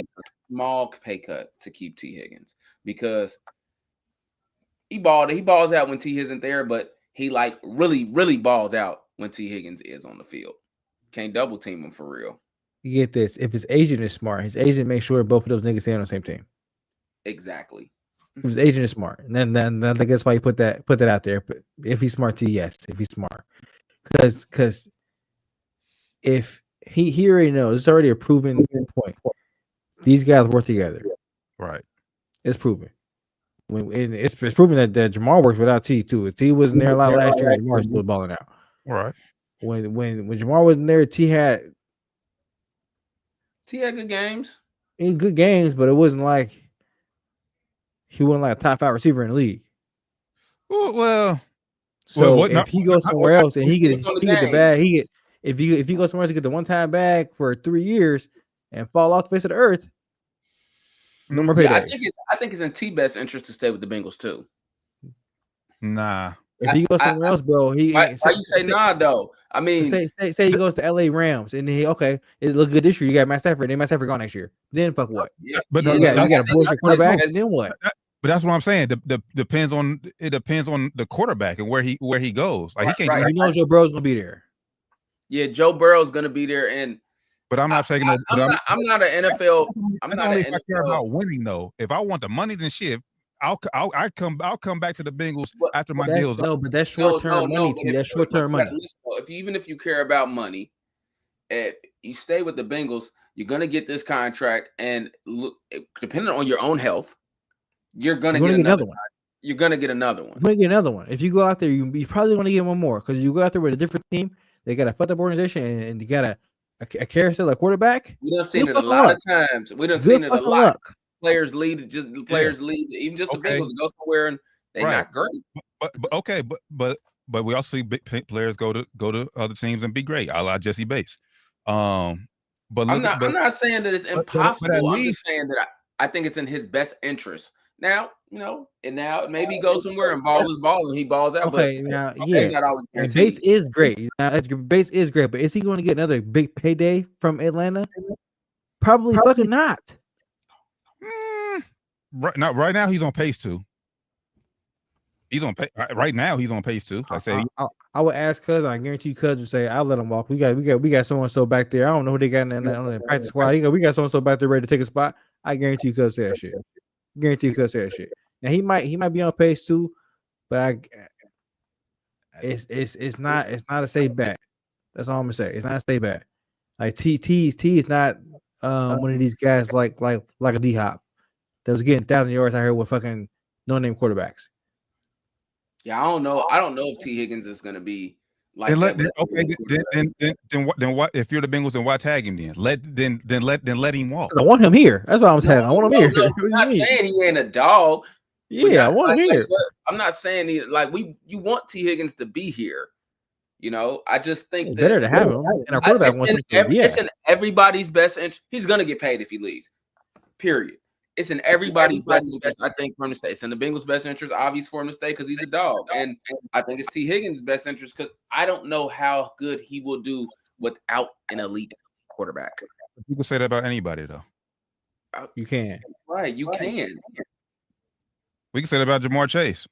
small pay cut to keep T Higgins because he balls out when T isn't there, but he like really, really balls out when T Higgins is on the field. Can't double team him for real. You get this. If his agent is smart, his agent makes sure both of those niggas stay on the same team. Exactly. If his agent is smart, and then I think that's why you put that out there. But if he's smart, yes, if he's smart, because if he already knows, it's already a proven point. These guys work together, right? It's proven. It's proven that Jamar works without T too. If T wasn't there a lot last year, Jamar still balling out. Right. When Jamar wasn't there, T had good games. In good games, but it wasn't like he wasn't like a top 5 receiver in the league. Well, so if he goes somewhere else and he get the bag, if he goes somewhere else to get the one-time bag for 3 years and fall off the face of the earth, no more paydays. I think it's in T best interest to stay with the Bengals too. Nah. If he goes somewhere else, bro, why you say nah though? I mean, say he goes to LA Rams and it look good this year. You got Matt Stafford, then Matt Stafford gone next year. Then fuck what? Yeah, but you got a bullshit quarterback. And then what? But that's what I'm saying. Depends on the quarterback and where he goes. Like he can't. He knows Joe Burrow's gonna be there. Yeah, Joe Burrow's gonna be there, but I'm not taking. I'm not an NFL. I'm not an NFL. I care about winning though. If I want the money, then shit. I'll come back to the Bengals after my deal's no, but that's short term money. That's short term money. Even if you care about money, if you stay with the Bengals, you're gonna get this contract, and look, depending on your own health, you're gonna get another one. You're gonna get another one. You're gonna get another one. If you go out there, you probably want to get one more because you go out there with a different team. They got a fucked up organization, and you got a carousel, a quarterback. We done seen it a lot of times. We done seen it a lot. Players lead, even just the Bengals go somewhere and they're not great. But we also see big players go to other teams and be great, a la Jesse Bates. But I'm not saying that it's impossible. I'm just saying that I think it's in his best interest. Now, and now maybe he goes somewhere and ball is ball and he balls out. Okay, now not always Bates is great. Bates is great, but is he going to get another big payday from Atlanta? Probably fucking not. Right now he's on pace to. He's on right now. He's on pace to. I would ask Cuz. I guarantee Cuz would say, "I'll let him walk." We got so and so back there. I don't know who they got on the practice squad. We got so and so back there ready to take a spot. I guarantee Cuz say that shit. Guarantee Cuz say that shit. Now he might be on pace too, but it's not a safe bet. That's all I'm gonna say. It's not a safe bet. Like T is not one of these guys like a D Hop that was getting 1,000 yards out here with fucking no name quarterbacks. Yeah, I don't know. I don't know if T Higgins is gonna be like that. Then what? If you're the Bengals, then why tag him then? Let him walk. I want him here. That's what I'm saying. I want him here. No, I'm not saying he ain't a dog. Yeah, I want him here. I'm not saying you want T Higgins to be here. I just think it's better to have him. And our quarterback it's in everybody's best interest. He's gonna get paid if he leaves. Period. It's in everybody's best interest, I think, for him to stay. It's in the Bengals' best interest, obvious for him to stay because he's a dog. And I think it's T. Higgins' best interest because I don't know how good he will do without an elite quarterback. You can say that about anybody, though. You can. Right, you can. We can say that about Jamar Chase.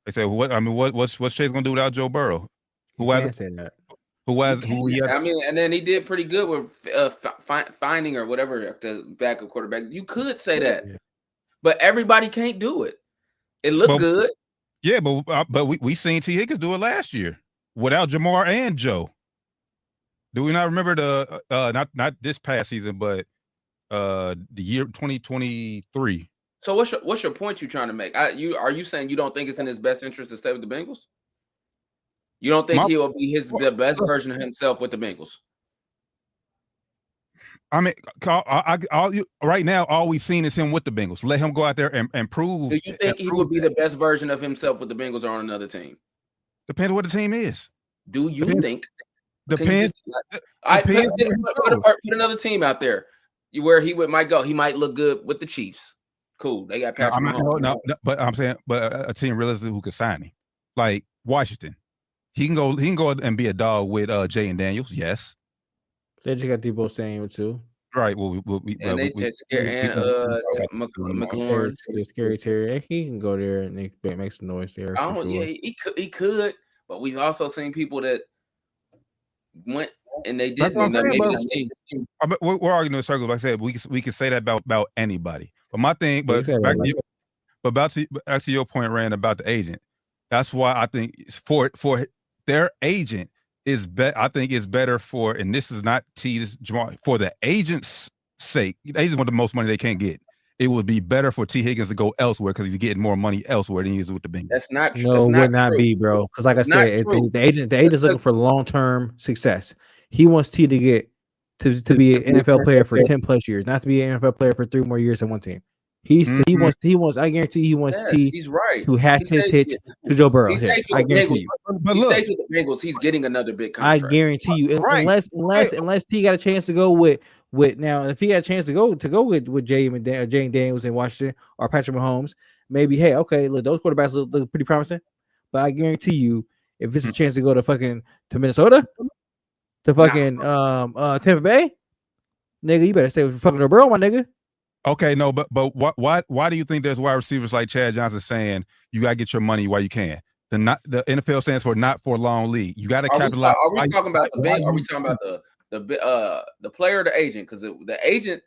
They say, what's Chase going to do without Joe Burrow? Say that. And then he did pretty good with finding or whatever the backup quarterback. You could say that, but everybody can't do it. It looked good. Yeah, but we seen T. Higgins do it last year without Jamar and Joe. Do we not remember the not this past season, but the year 2023? So what's your point you're trying to make? Are you saying you don't think it's in his best interest to stay with the Bengals? You don't think he will be the best version of himself with the Bengals? I mean, right now, all we've seen is him with the Bengals. Let him go out there and prove. Do you think he would be the best version of himself with the Bengals or on another team? Depends what the team is. Do you think? Depends. Put another team out there where he might go. He might look good with the Chiefs. Cool. They got Patrick Mahomes. No, but I'm saying, but a team realistically who could sign him, like Washington. He can go and be a dog with Jay and Daniels. Yes. They just got Debo Samuel too. Right. Well, McLaurin. Scary Terry. He can go there and make some noise there. Yeah, he could. But we've also seen people that went and they didn't. We're arguing in circles. Like I said, we can say that about anybody. But my thing, back to your point, Rand, about the agent. That's why I think for their agent is I think it's better for, and this is not Jamar, for the agent's sake. The agents want the most money they can get. It would be better for T. Higgins to go elsewhere because he's getting more money elsewhere than he is with the Bengals. That's not true. No, it would not be, bro. Because like I said, the agent's looking for long-term success. He wants T to get to be an NFL player for 10 plus years, not to be an NFL player for 3 more years on one team. He wants. I guarantee he wants T to hatch his hitch to Joe Burrow. I guarantee you. But look, he stays with the Bengals. He's getting another big contract. I guarantee you, unless T got a chance to go with now, if he had a chance to go with Jay Daniels in Washington or Patrick Mahomes, maybe look, those quarterbacks look pretty promising. But I guarantee you, if it's a chance to go to Minnesota, to fucking Tampa Bay, nigga, you better stay with fucking Joe Burrow, my nigga. Okay, no, but why do you think there's wide receivers like Chad Johnson saying you gotta get your money while you can? The NFL stands for not for long league. You gotta capitalize. Are we talking about the bank? Are we talking about the player or the agent? Because the agent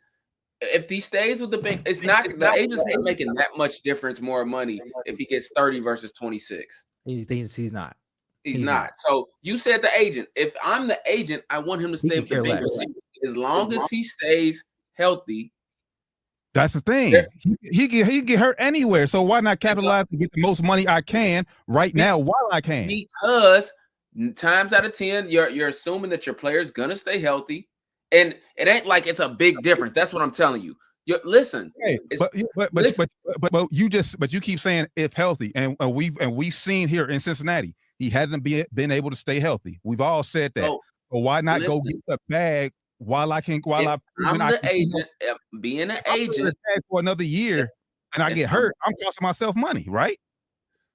if he stays with the Bengals, it's not the agent's not making that much difference more money if he gets 30 versus 26. He's not. He's not. So you said the agent. If I'm the agent, I want him to stay with the Bengals as long as he stays healthy. That's the thing. He get hurt anywhere. So why not capitalize to get the most money I can right now while I can? Because times out of 10, you're assuming that your player's gonna stay healthy, and it ain't like it's a big difference. That's what I'm telling you. Listen, but you keep saying if healthy, and we've seen here in Cincinnati, he hasn't been able to stay healthy. We've all said that. So why not go get the bag while I can? I'm the agent, being an agent for another year, and I get hurt, I'm costing myself money, right?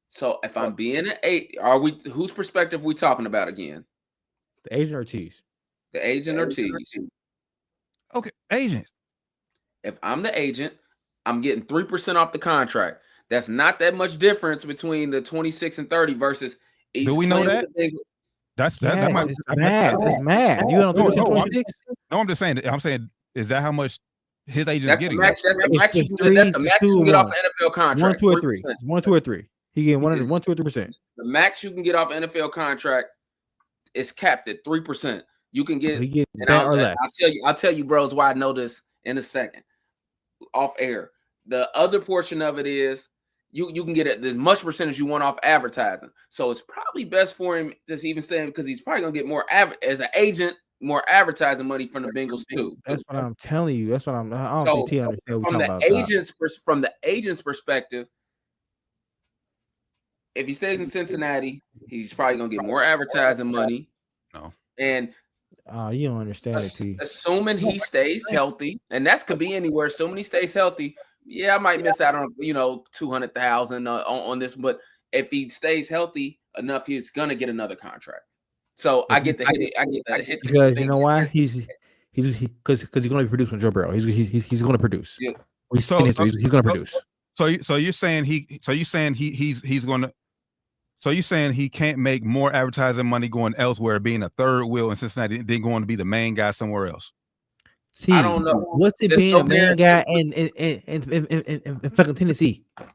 So if I'm being an agent, whose perspective are we talking about again? The agent or T's? The agent or T's? Okay, agent. If I'm the agent, I'm getting 3% off the contract. That's not that much difference between the 26 and 30 versus. Do we know that? That's mad. That's mad. You on 26? No, I'm just saying. I'm saying, is that how much his agent is getting? That's the max you can get off an NFL contract. 1, 2, or 3. 1, 2, or 3. He getting 1, 2, or 3%. The max you can get off an NFL contract is capped at 3%. You can get. I'll tell you, bros, why I know this in a second. Off air. The other portion of it is you can get as much percentage you want off advertising. So it's probably best for him just even saying because he's probably gonna get more as an agent, more advertising money from the Bengals too. That's what I'm telling you. That's what I don't think he understands what from the agent's perspective. If he stays in Cincinnati, he's probably gonna get more advertising money. No, and you don't understand it, T. Assuming he stays healthy, and that could be anywhere. Assuming he stays healthy. Yeah, I might miss out on $200,000 on this, but if he stays healthy enough, he's gonna get another contract. So I get the hit. Because you know why he's because he's gonna be producing with Joe Burrow. He's gonna produce. Yeah. He's gonna produce. So you're saying he's gonna. So you're saying he can't make more advertising money going elsewhere, being a third wheel in Cincinnati, than going to be the main guy somewhere else. See, I don't know. What's it being a main guy in fucking Tennessee for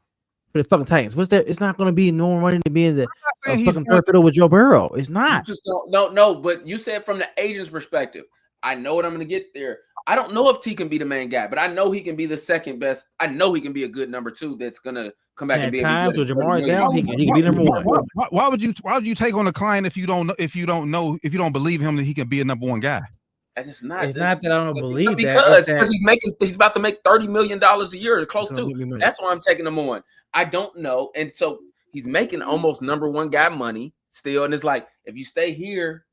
the fucking Titans? What's that? It's not going to be no more money to be in the fucking third fiddle with Joe Burrow. It's not. You just don't. No. But you said from the agent's perspective, I know what I'm going to get there. I don't know if T can be the main guy, but I know he can be the second best. I know he can be a good number 2 that's going to come back and be times with Jamar's out. He can be number 1. Why would you take on a client if you don't believe him that he can be a number 1 guy? It's not that I don't believe because he's about to make $30 million a year, close to. That's why I'm taking him on. I don't know, and so he's making almost number 1 guy money still, and it's like if you stay here,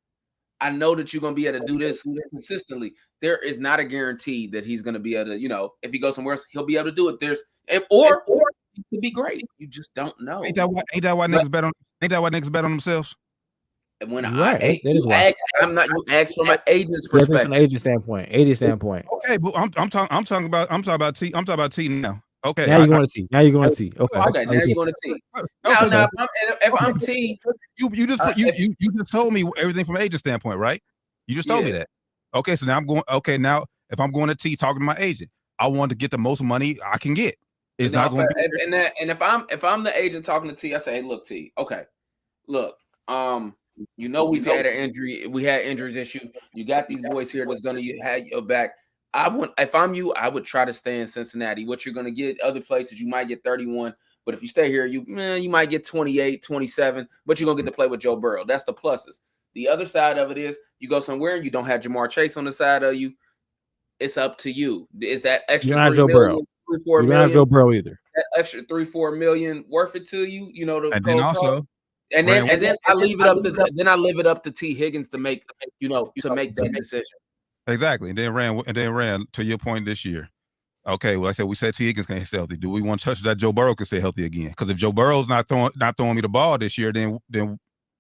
I know that you're gonna be able to do this consistently. There is not a guarantee that he's gonna be able to, if he goes somewhere else, he'll be able to do it. Or it could be great. You just don't know. Ain't that why niggas bet on? Ain't that why niggas bet on themselves? When you ask from an agent's perspective. From an agent standpoint. Okay, but I'm talking about T. I'm talking about T now. Okay. Now you're going to T. Okay. Now you're going to T. Now, if I'm T, you just told me everything from an agent standpoint, right? You just told me that. Okay, so now I'm going. Okay, now if I'm going to T, talking to my agent, I want to get the most money I can get. It's not going. And if I'm the agent talking to T, I say, hey, look, T. Okay, look. We've had an injury. We had injuries issue. You got these boys here that's gonna have your back. If I'm you, I would try to stay in Cincinnati. What you're gonna get other places, you might get 31, but if you stay here, you might get 28, 27, but you're gonna get to play with Joe Burrow. That's the pluses. The other side of it is you go somewhere and you don't have Jamar Chase on the side of you. It's up to you. Is that extra $3 million, $4 million? You don't have Joe Burrow either. That extra $3-4 million worth it to you? And then also. And then I leave it up to T Higgins to make that decision. Exactly. And then ran to your point this year. Okay, well, I said we said T Higgins can't stay healthy. Do we want to touch that Joe Burrow can stay healthy again? Because if Joe Burrow's not throwing me the ball this year, then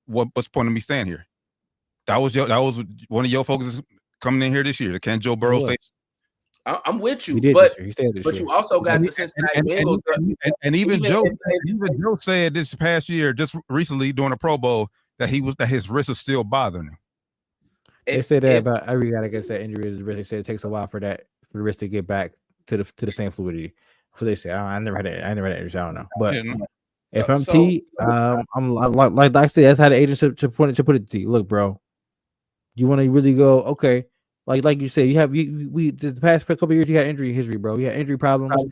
what's the point of me staying here? That was one of your focuses coming in here this year. Can Joe Burrow stay? I'm with you, but you also got the Cincinnati Bengals. And even Joe said this past year, just recently during the Pro Bowl, that his wrist is still bothering him. They say that about every guy that gets that injury. They say it takes a while for the wrist to get back to the same fluidity. So they say, I never had that injury. I don't know, but Yeah, no. if I'm T, I'm like I said, that's how the agent should put it to T. Look, bro, you want to really go okay? Like you said, we the past couple of years you had injury history, bro. You had injury problems.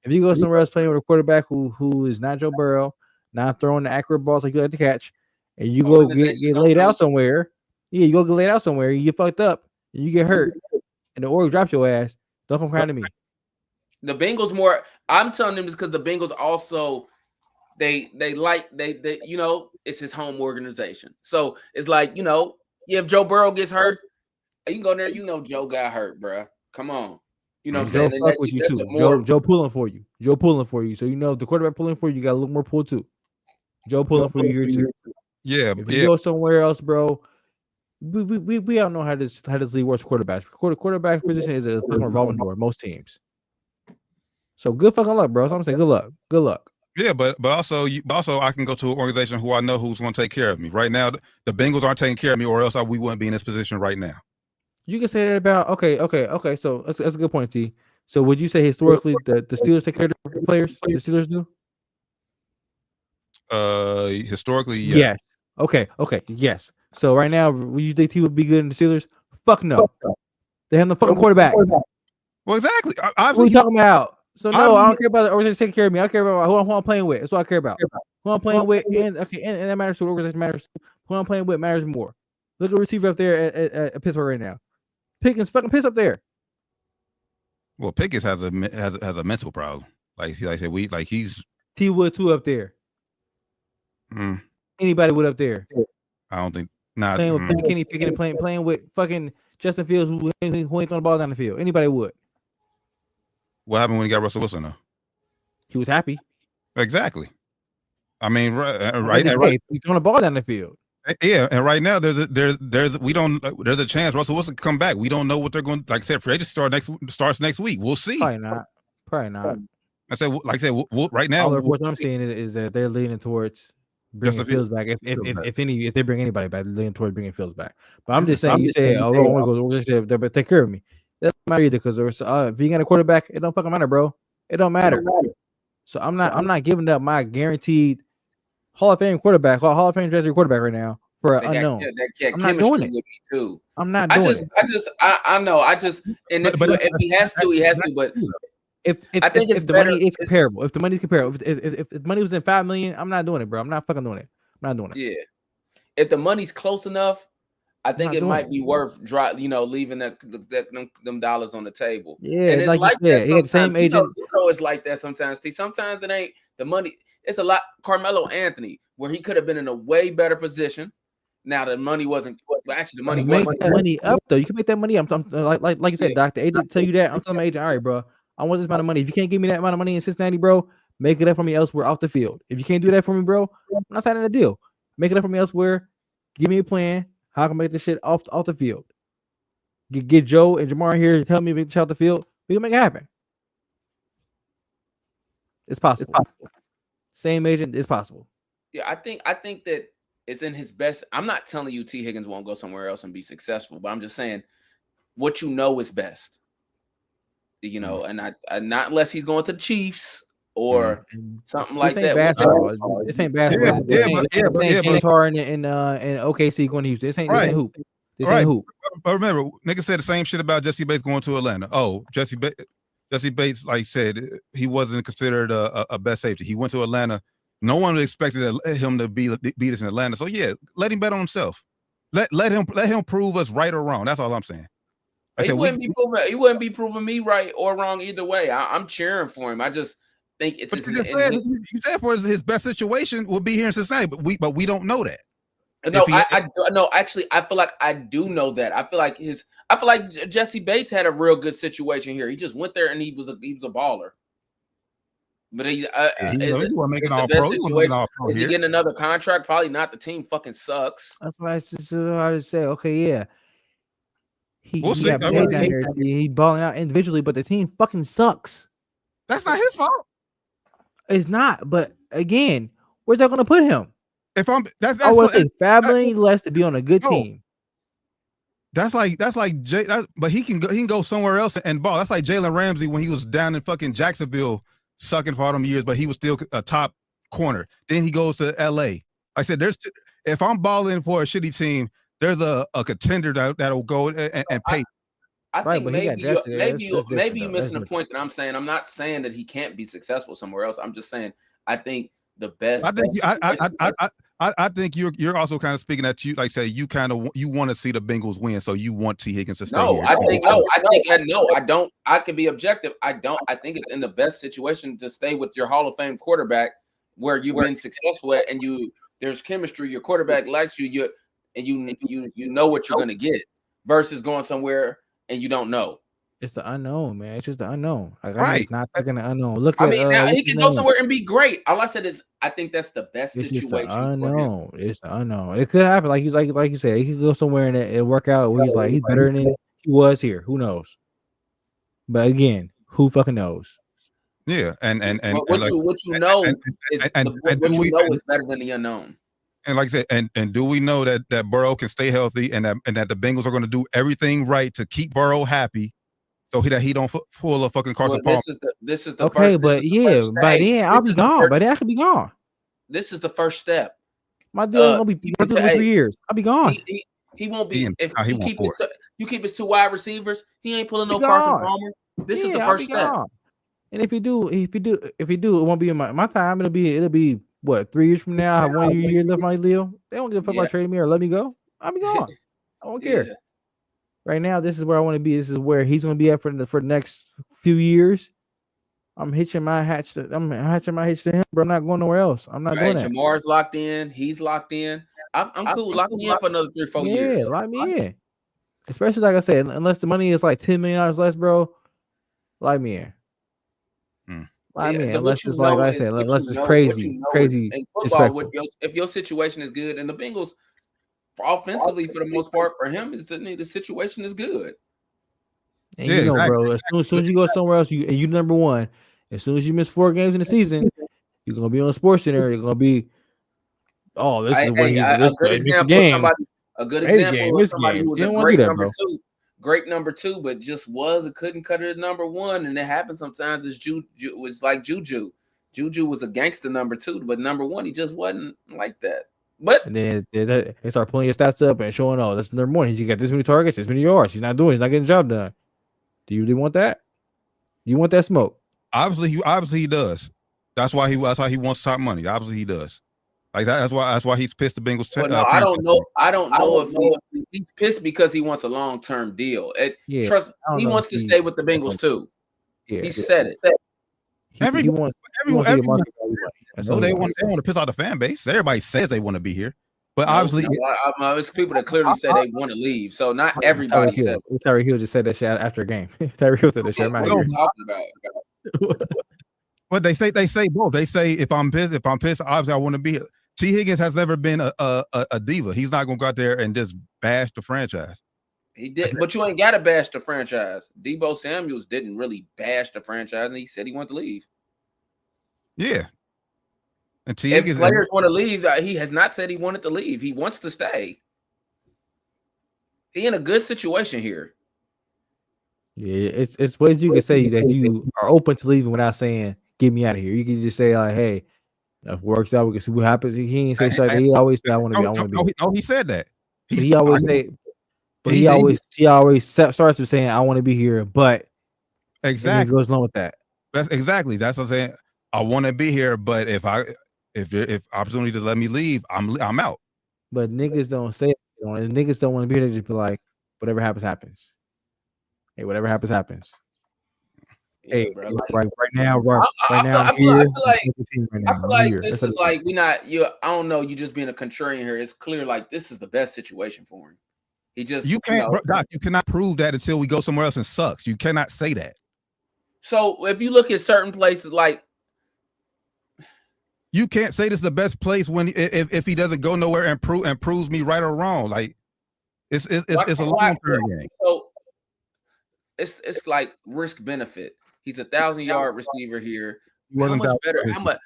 If you go somewhere else playing with a quarterback who is not Joe Burrow, not throwing the accurate balls like you like to catch, and you go get laid out somewhere, you go get laid out somewhere, you get fucked up, and you get hurt, and the org drops your ass. Don't come crying to me. The Bengals more. I'm telling them this because the Bengals also they you know, it's his home organization, so it's like, you know, if Joe Burrow gets hurt, you can go there. You know, Joe got hurt, bro. Come on. You know what I'm saying? Joe fuck with you too. Joe pulling for you. Joe pulling for you. So you know if the quarterback pulling for you, you got a little more pull too. Joe pulling for you here too. Yeah. If you go somewhere else, bro, we all know how this league works. Quarterbacks. Quarterback position is a fucking revolving door. Most teams. So good fucking luck, bro. So I'm saying good luck. Good luck. Yeah, but also I can go to an organization who I know who's going to take care of me. Right now, the Bengals aren't taking care of me, or else we wouldn't be in this position right now. You can say that about okay. So that's a good point, T. So would you say historically the Steelers take care of the players? The Steelers do. Historically, yeah. Yes. Okay. Yes. So right now, would you think T would be good in the Steelers? Fuck no. They have no fucking quarterback. Well, exactly. What are you talking about? So no, I don't care about the organization taking care of me. I care about who I'm playing with. That's what I care about. Who I'm playing with, and that matters. Who the organization matters. Who I'm playing with matters more. Look at the receiver up there at Pittsburgh right now. Pickens fucking piss up there. Well, Pickens has a mental problem. Like I said, he's T Wood too up there. Anybody would up there. I don't think not playing with Kenny Pickett and playing with fucking Justin Fields who ain't throwing the ball down the field. Anybody would. What happened when he got Russell Wilson though? He was happy. Exactly. I mean, right. He's throwing the ball down the field. Yeah, and right now there's a chance Russell Wilson can come back. We don't know what they're going. Like I said, free agency starts next week. We'll see. Probably not. I said, right now. All the reports I'm seeing is that they're leaning towards bringing Fields back. If they bring anybody back, they're leaning towards bringing Fields back. But I'm just saying, you say, I want to go. But take care of me. That doesn't matter either because if you got a quarterback, it don't fucking matter, bro. It don't matter. So I'm not giving up my guaranteed Hall of Fame quarterback, Hall of Fame drafted quarterback right now for an unknown. I'm not doing it. Too. I'm not doing it. I know. And if he has to, he has to. But I think it's the better. Money is comparable. If the money is comparable, if the money was in $5 million, I'm not doing it, bro. I'm not fucking doing it. I'm not doing it. Yeah. If the money's close enough, I think it might be worth leaving them dollars on the table. Yeah, and it's like that. He had the same agent. It's like that sometimes. Sometimes it ain't the money. It's a lot. Carmelo Anthony, where he could have been in a way better position. Now the money wasn't. Well, actually, the money wasn't. Make that money up though. You can make that money up. Like you said, Doc. The agent tell you that. I'm telling my agent, all right, bro. I want this amount of money. If you can't give me that amount of money in Cincinnati, bro, make it up for me elsewhere off the field. If you can't do that for me, bro, I'm not signing a deal. Make it up for me elsewhere. Give me a plan. How I can make this shit off the field. Get Joe and Jamar here to help me make this off the field. We can make it happen. It's possible. Same agent, it's possible. Yeah, I think that it's in his best. I'm not telling you T. Higgins won't go somewhere else and be successful, but I'm just saying what you know is best. And I not unless he's going to the Chiefs or something like that. Basketball. This ain't basketball. James Harden and OKC going to Houston. This ain't hoop. This ain't hoop. But remember, niggas said the same shit about Jesse Bates going to Atlanta. Oh, Jesse Bates, like I said, he wasn't considered a best safety. He went to Atlanta. No one expected him to beat us in Atlanta. So yeah, let him bet on himself. Let him prove us right or wrong. That's all I'm saying. He wouldn't be proving me right or wrong either way. I'm cheering for him. I just think it's he said for his best situation will be here in Cincinnati, but we don't know that. No, actually, I feel like I do know that. I feel like Jesse Bates had a real good situation here. He just went there and he was a baller. But is he getting another contract? Probably not. The team fucking sucks. That's what I just say. Okay, yeah. We'll see. He balling out individually, but the team fucking sucks. That's not his fault. It's not. But again, where's that going to put him? If I'm, that's I would say $5 million less to be on a good team. That's like but he can go somewhere else and ball. That's like Jalen Ramsey when he was down in fucking Jacksonville sucking for all them years, but he was still a top corner. Then he goes to LA. I said, if I'm balling for a shitty team, there's a contender that'll go and pay. I think maybe you're missing the point that I'm saying. I'm not saying that he can't be successful somewhere else. I'm just saying I think the best. I think you're also kind of speaking that you like say you want to see the Bengals win, so you want T. Higgins to stay here. I don't. I can be objective. I think it's in the best situation to stay with your Hall of Fame quarterback where you've been successful at, and there's chemistry. Your quarterback likes you. You know what you're gonna get versus going somewhere and you don't know. It's the unknown, man. It's just the unknown. Right. Not taking the unknown. Look, now he can go somewhere and be great. All I said is I think that's the best situation. It's the unknown. It's the unknown. It could happen, like you said. He could go somewhere and it work out where he's better than he was here. Who knows? But again, who fucking knows? Yeah, and what you know is better than the unknown. And like I said, and do we know that Burrow can stay healthy and that the Bengals are going to do everything right to keep Burrow happy, so that he don't pull a fucking Carson Palmer? This is the okay, first. But yeah, by then I'll be gone. By then I could be gone. This is the first step. My deal will be 3 years. I'll be gone. He won't be. If you keep his 2 wide receivers, he ain't pulling no Carson Palmer. This is the first step. And if you do, it won't be in my time. It'll be what, 3 years from now? I have 1 year left my deal. They don't give a fuck about trading me or let me go. I'll be gone. I don't care. Yeah. Right now, this is where I want to be. This is where he's going to be at for the next few years. I'm hitching my hitch to him, but I'm not going nowhere else. I'm not doing that. Jamar's locked in. He's locked in. I'm cool. Lock me in for another 3-4 years. Yeah, lock me in. Especially like I said, unless the money is like $10 million less, bro. Lock me in. I mean, unless it's like I said, unless it's crazy. In football, if your situation is good, and the Bengals, offensively for the most part, for him, the situation is good. And exactly. Bro, as soon as you go somewhere else, you number one. As soon as you miss 4 games in the season, you're gonna be on Sports Center. You're gonna be, this is what he's a good example. A good example of somebody who was a great number 2. Great number 2, but just couldn't cut it at number 1, and it happens sometimes. It was like Juju. Juju was a gangster number 2, but number 1 he just wasn't like that. But and then they start pulling your stats up and showing, that's number 1. He got this many targets, this many yards. He's not getting the job done. Do you really want that? You want that smoke? Obviously he does. That's why he wants top money. Obviously he does. Like that's why he's pissed the Bengals. I don't know if he's pissed because he wants a long-term deal. He wants to stay with the Bengals too. Yeah, he said it. Everyone they want to piss off the fan base. Everybody says they want to be here, but obviously it's people that clearly say they want to leave. So not everybody says. Tyreek Hill just said that shit after a game. Tyreek Hill said that shit. What are you talking about? But they say both. They say if I'm pissed, obviously I want to be here. T. Higgins has never been a diva. He's not gonna go out there and just bash the franchise. He did, but you ain't got to bash the franchise. Deebo Samuels didn't really bash the franchise, and he said he wanted to leave. Yeah. And T. Higgins, players want to leave, he has not said he wanted to leave. He wants to stay. He in a good situation here. Yeah, it's ways you can say that you are open to leaving without saying get me out of here. You can just say like, hey. If it works out, we can see what happens. He ain't say something. He always say, "I want to be." No, he said that. He always say, but he always starts with saying, "I want to be here," but exactly he goes along with that. That's what I'm saying. I want to be here, but if opportunity to let me leave, I'm out. But niggas don't say it. Niggas don't want to be here. They just be like, whatever happens, happens. Hey, whatever happens, happens. Hey, bro, right now, I feel like this is like I don't know. You just being a contrarian here. It's clear like this is the best situation for him. You cannot prove that until we go somewhere else and sucks. You cannot say that. So if you look at certain places, like you can't say this is the best place when if he doesn't go nowhere and proves me right or wrong. Like it's a long term game. So it's like risk benefit. He's 1,000-yard receiver here. How much better? How much?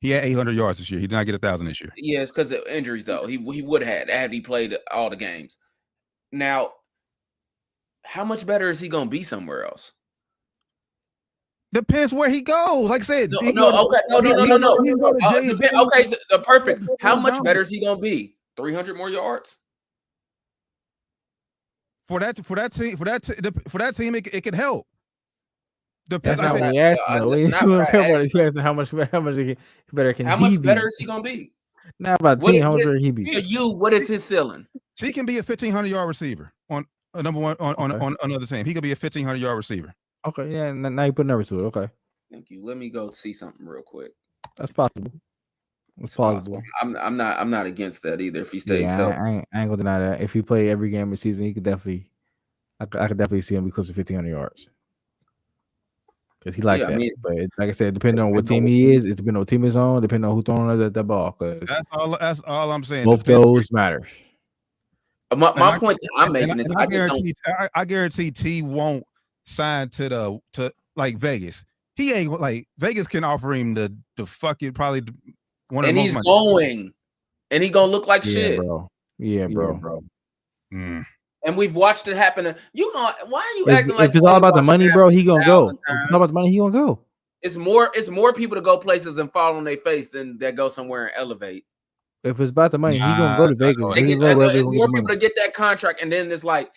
He had 800 yards this year. He did not get 1,000 this year. Yeah, it's because of injuries though. He would have had he played all the games. Now How much better is he gonna be somewhere else? Depends where he goes. Like I said, No. he can go to JV. Okay, so, perfect. How much better is he gonna be? 300 more yards for that team, it could help. That's Depends. not what we asked. How much better can he be? How much better is he gonna be? Not about team. How much better he be? For you, what is his ceiling? He can be a 1,500-yard receiver on a number one on another team. He could be a 1,500-yard receiver. Okay, yeah. Now you put numbers to it. Okay. Thank you. Let me go see something real quick. That's possible. It's possible. I'm not against that either. If he stays healthy, I ain't gonna deny that. If he play every game of the season, he could definitely. I could definitely see him be close to 1,500 yards. Because he like that. But like I said, depending on what team he is, it depends on what team is on, depending on who's throwing the ball. That's all I'm saying. Both those matter. My point that I'm making is I guarantee T won't sign to like Vegas. He ain't like Vegas can offer him the fucking probably one of and he's going and he gonna look like shit. Bro. Yeah, bro. And we've watched it happen. Why are you acting like if it's all about the money, bro? He gonna go. If it's all about the money, he gonna go. It's more people to go places and fall on their face than that go somewhere and elevate. If it's about the money, he gonna go to Vegas. It's more people to get that contract, and then it's like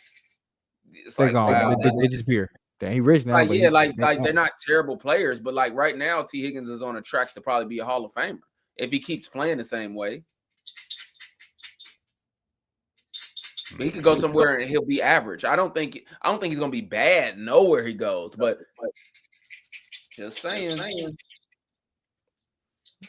gone. Wow. They disappear. He rich now. Like they're not terrible players, but like right now, T. Higgins is on a track to probably be a Hall of Famer if he keeps playing the same way. But he could go somewhere and he'll be average. I don't think he's gonna be bad nowhere he goes, but just saying.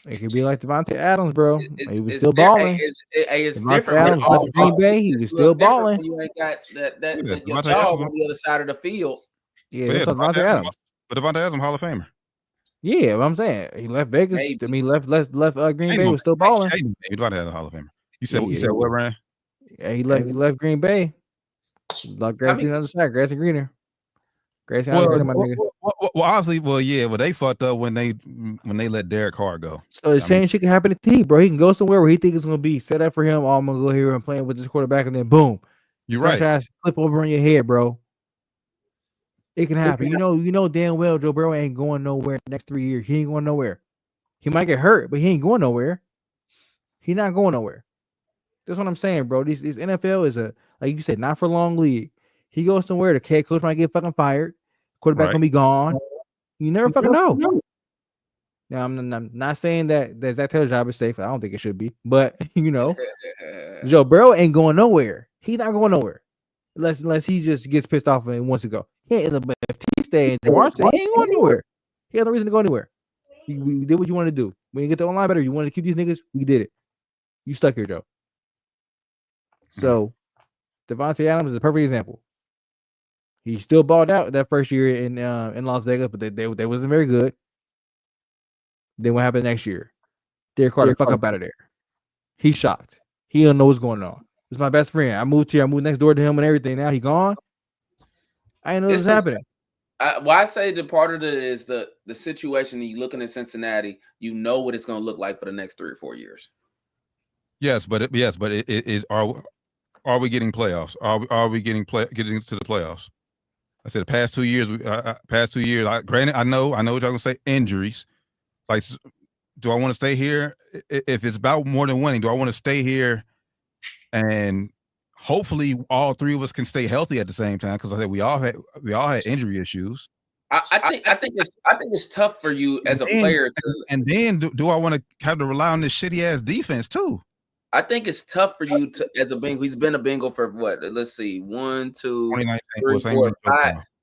It could be like Devontae Adams, bro. He was still balling. It's different. Adams, Green Bay, he was still balling. You ain't got that your dog on the other side of the field. Yeah, Devontae Adams. But Devontae Adams, Hall of Famer. Yeah, what I'm saying, he left Vegas. Maybe. I mean, left Green Bay was still balling. Maybe Devontae Adams, Hall of Famer. You said what, Ryan? Yeah, he left Green Bay. Like grass on the other side, grass and greener. Grass and greener, my nigga. Well, obviously, they fucked up when they let Derek Carr go. So the same shit can happen to T, bro. He can go somewhere where he thinks it's gonna be set up for him. Oh, I'm gonna go here and playing with this quarterback, and then boom, you're right. Flip over on your head, bro. It can happen. You know damn well Joe Burrow ain't going nowhere in the next 3 years. He ain't going nowhere. He might get hurt, but he ain't going nowhere. He's not going nowhere. That's what I'm saying, bro. This NFL is a, like you said, not for long league. He goes somewhere, the head coach might get fucking fired. Quarterback gonna be gone. You never fucking know. Now I'm not saying that Zach Taylor's job is safe. I don't think it should be, but Joe Burrow ain't going nowhere. He's not going nowhere unless he just gets pissed off and wants to go. But if he stays in Washington, he ain't going nowhere. He has no reason to go anywhere. We did what you wanted to do. When you get the online better, you wanted to keep these niggas. We did it. You stuck here, Joe. So Devontae Adams is a perfect example. He still balled out that first year in Las Vegas, but they wasn't very good. Then what happened next year? Derek Carr fuck up out of there. He's shocked. He don't know what's going on. This is my best friend. I moved here. I moved next door to him and everything. Now he gone. I didn't know this was happening. Why I say the part of it is the situation. You looking at Cincinnati, you know what it's going to look like for the next 3 or 4 years. Yes, but it is. Are we getting playoffs? Are we getting to the playoffs? I said the past 2 years. Granted, I know what y'all gonna say. Injuries. Like, do I want to stay here? If it's about more than winning, do I want to stay here? And hopefully, all three of us can stay healthy at the same time. Because I said we all had injury issues. I think it's tough for you as a player. And then do I want to have to rely on this shitty ass defense too? I think it's tough for you to, as a Bengal. He's been a Bengal for what? Let's see, 1, 2, 3, 4,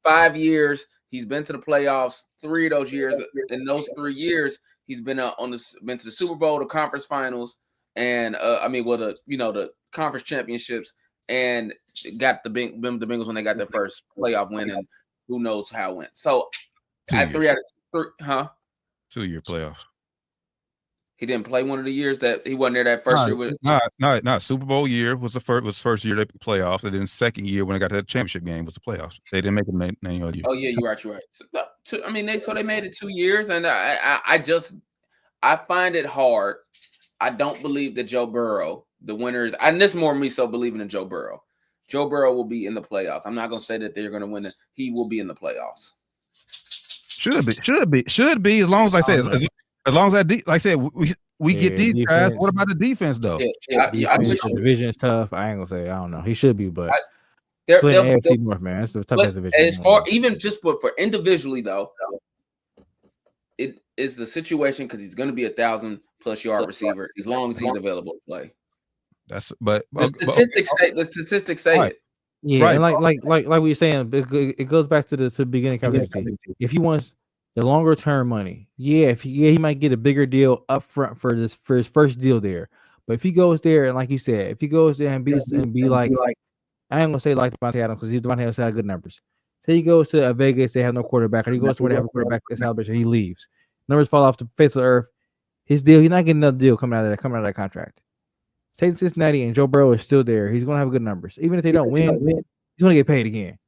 5 years. He's been to the playoffs 3 of those years. In those 3 years, he's been been to the Super Bowl, the conference finals, and the conference championships, and got the Bengals when they got their first playoff win, and who knows how it went. So, at 3 out of 3, 2 year playoffs. He didn't play one of the years that he wasn't there that first year. Not Super Bowl year was first year they playoffs, and then second year when they got to the championship game was the playoffs. They didn't make it any other year. Oh yeah, you're right. So, they made it 2 years, and I find it hard. I don't believe that Joe Burrow, the winners, and this more me so believing in Joe Burrow. Joe Burrow will be in the playoffs. I'm not going to say that they're going to win it. He will be in the playoffs. Should be. As long as, like I said, as long as like I said, we get these guys. What about the defense though? The division is tough. I ain't gonna say I don't know. He should be, but they're AFC North, man. That's the toughest division. As far even just for individually though, it is the situation because he's going to be 1,000+ yard receiver as long as he's available to play. But the statistics say it. Yeah, right. And like we were saying, it goes back to the beginning conversation. If he wants the longer term money, he might get a bigger deal up front for his first deal there. But if he goes there and like you said, if he goes there and be like I ain't gonna say like Devontae Adams because Devontae Adams had good numbers. Say he goes to Vegas, they have no quarterback, or he goes to where they have a quarterback established and he leaves. Numbers fall off the face of the earth. His deal, he's not getting another deal coming out of that contract. Say Cincinnati and Joe Burrow is still there. He's gonna have good numbers. Even if they don't win, he's gonna get paid again.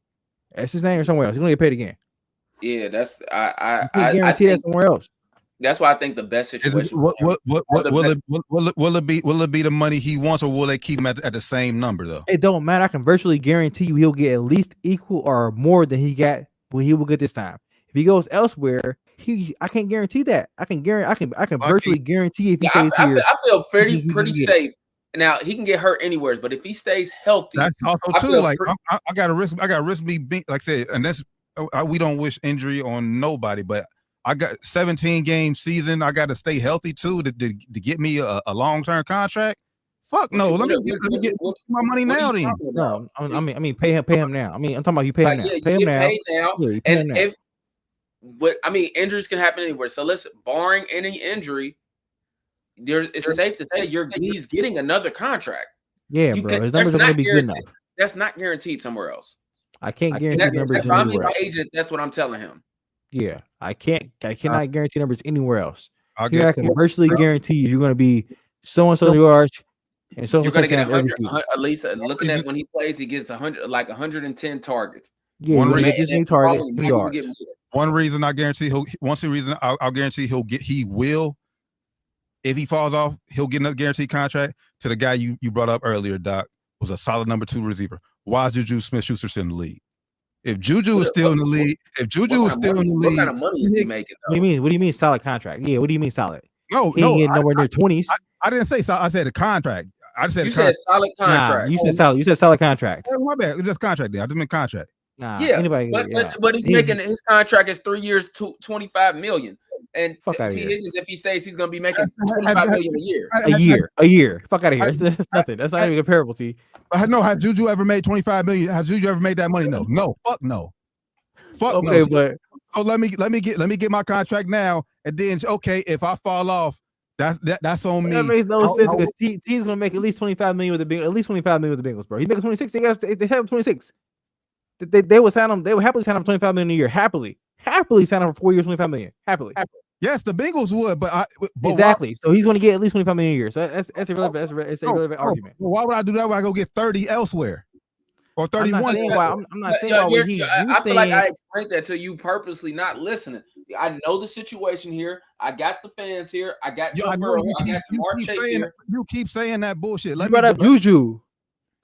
At Cincinnati or somewhere else, he's gonna get paid again. Yeah, that's I guarantee that somewhere else. That's why I think the best situation. Will it be the money he wants, or will they keep him at the same number though? It don't matter. I can virtually guarantee you he'll get at least equal or more than he will get this time. If he goes elsewhere, I can't guarantee that. I can virtually guarantee if he stays here. I feel pretty safe. Now he can get hurt anywhere, but if he stays healthy, that's also too. Like I got to risk me being, like I said, and that's we don't wish injury on nobody, but I got 17 game season. I got to stay healthy too to get me a long term contract. Fuck no. Let me get my money now. Then no, I mean pay him now. I mean I'm talking about you pay him now. Pay him now. Injuries can happen anywhere. So listen, barring any injury, it's safe to say he's getting another contract. Yeah, bro. His numbers are going to be good enough. That's not guaranteed somewhere else. I can't guarantee numbers anywhere else. If I'm his agent, else. That's what I'm telling him. Yeah, I cannot guarantee numbers anywhere else. I can virtually guarantee you're going to be so and so yards and so you're going to get 100. At least looking at when he plays, he gets 110 targets. Yeah, one reason I guarantee I'll guarantee he will. If he falls off, he'll get another guaranteed contract. To the guy you brought up earlier, Doc, was a solid number 2 receiver. Why is Juju Smith-Schuster still in the league? If Juju is still in the league, what kind of money is he making? What do you mean? What do you mean solid contract? Yeah, what do you mean solid? No, he ain't getting nowhere near 20s. I didn't say solid. I said a contract. I just said you said solid contract. Nah, you said solid. You said solid contract. Oh, my bad. Just contract. I just meant contract. Nah, yeah, anybody. But he's making his contract is 3 years, $25 million. And T. Higgins, if he stays, he's gonna be making $25 million a year. Fuck out of here. That's nothing. That's not even comparable to you. I know. Has Juju ever made $25 million? Has Juju ever made that money? No. Fuck no. Okay, but let me get my contract now, and then if I fall off, that's on me. That makes no sense because team's gonna make at least $25 million with the Bengals. At least $25 million with the Bengals, bro. He's making 26. They have 26. They would sign him. They would happily sign him $25 million a year. Happily sign him for 4 years, $25 million. Happily. Yes, the Bengals would, but exactly. So he's going to get at least $25 million a year. So that's irrelevant. That's a relevant argument. Well, why would I do that when I go get 30 elsewhere or 31? I'm not saying why. I feel like I explained that to you purposely, not listening. I know the situation here. I got the fans here. I got Joe Burrow. I got Jamar Chase here. You keep saying that bullshit. You brought up Juju.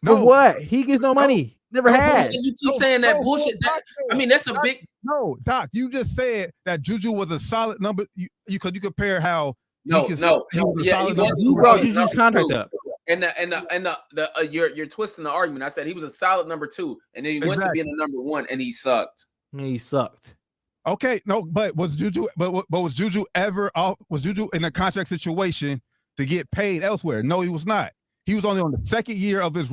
No. For what? He gets no money. Never had. You keep saying that bullshit. That's a big. No, Doc, you just said that Juju was a solid number. You compare how. You brought Juju's contract up. You're twisting the argument. I said he was a solid number 2, and then he went to being a number 1, and he sucked. Okay, no, but was Juju ever off? Was Juju in a contract situation to get paid elsewhere? No, he was not. He was only on the second year of his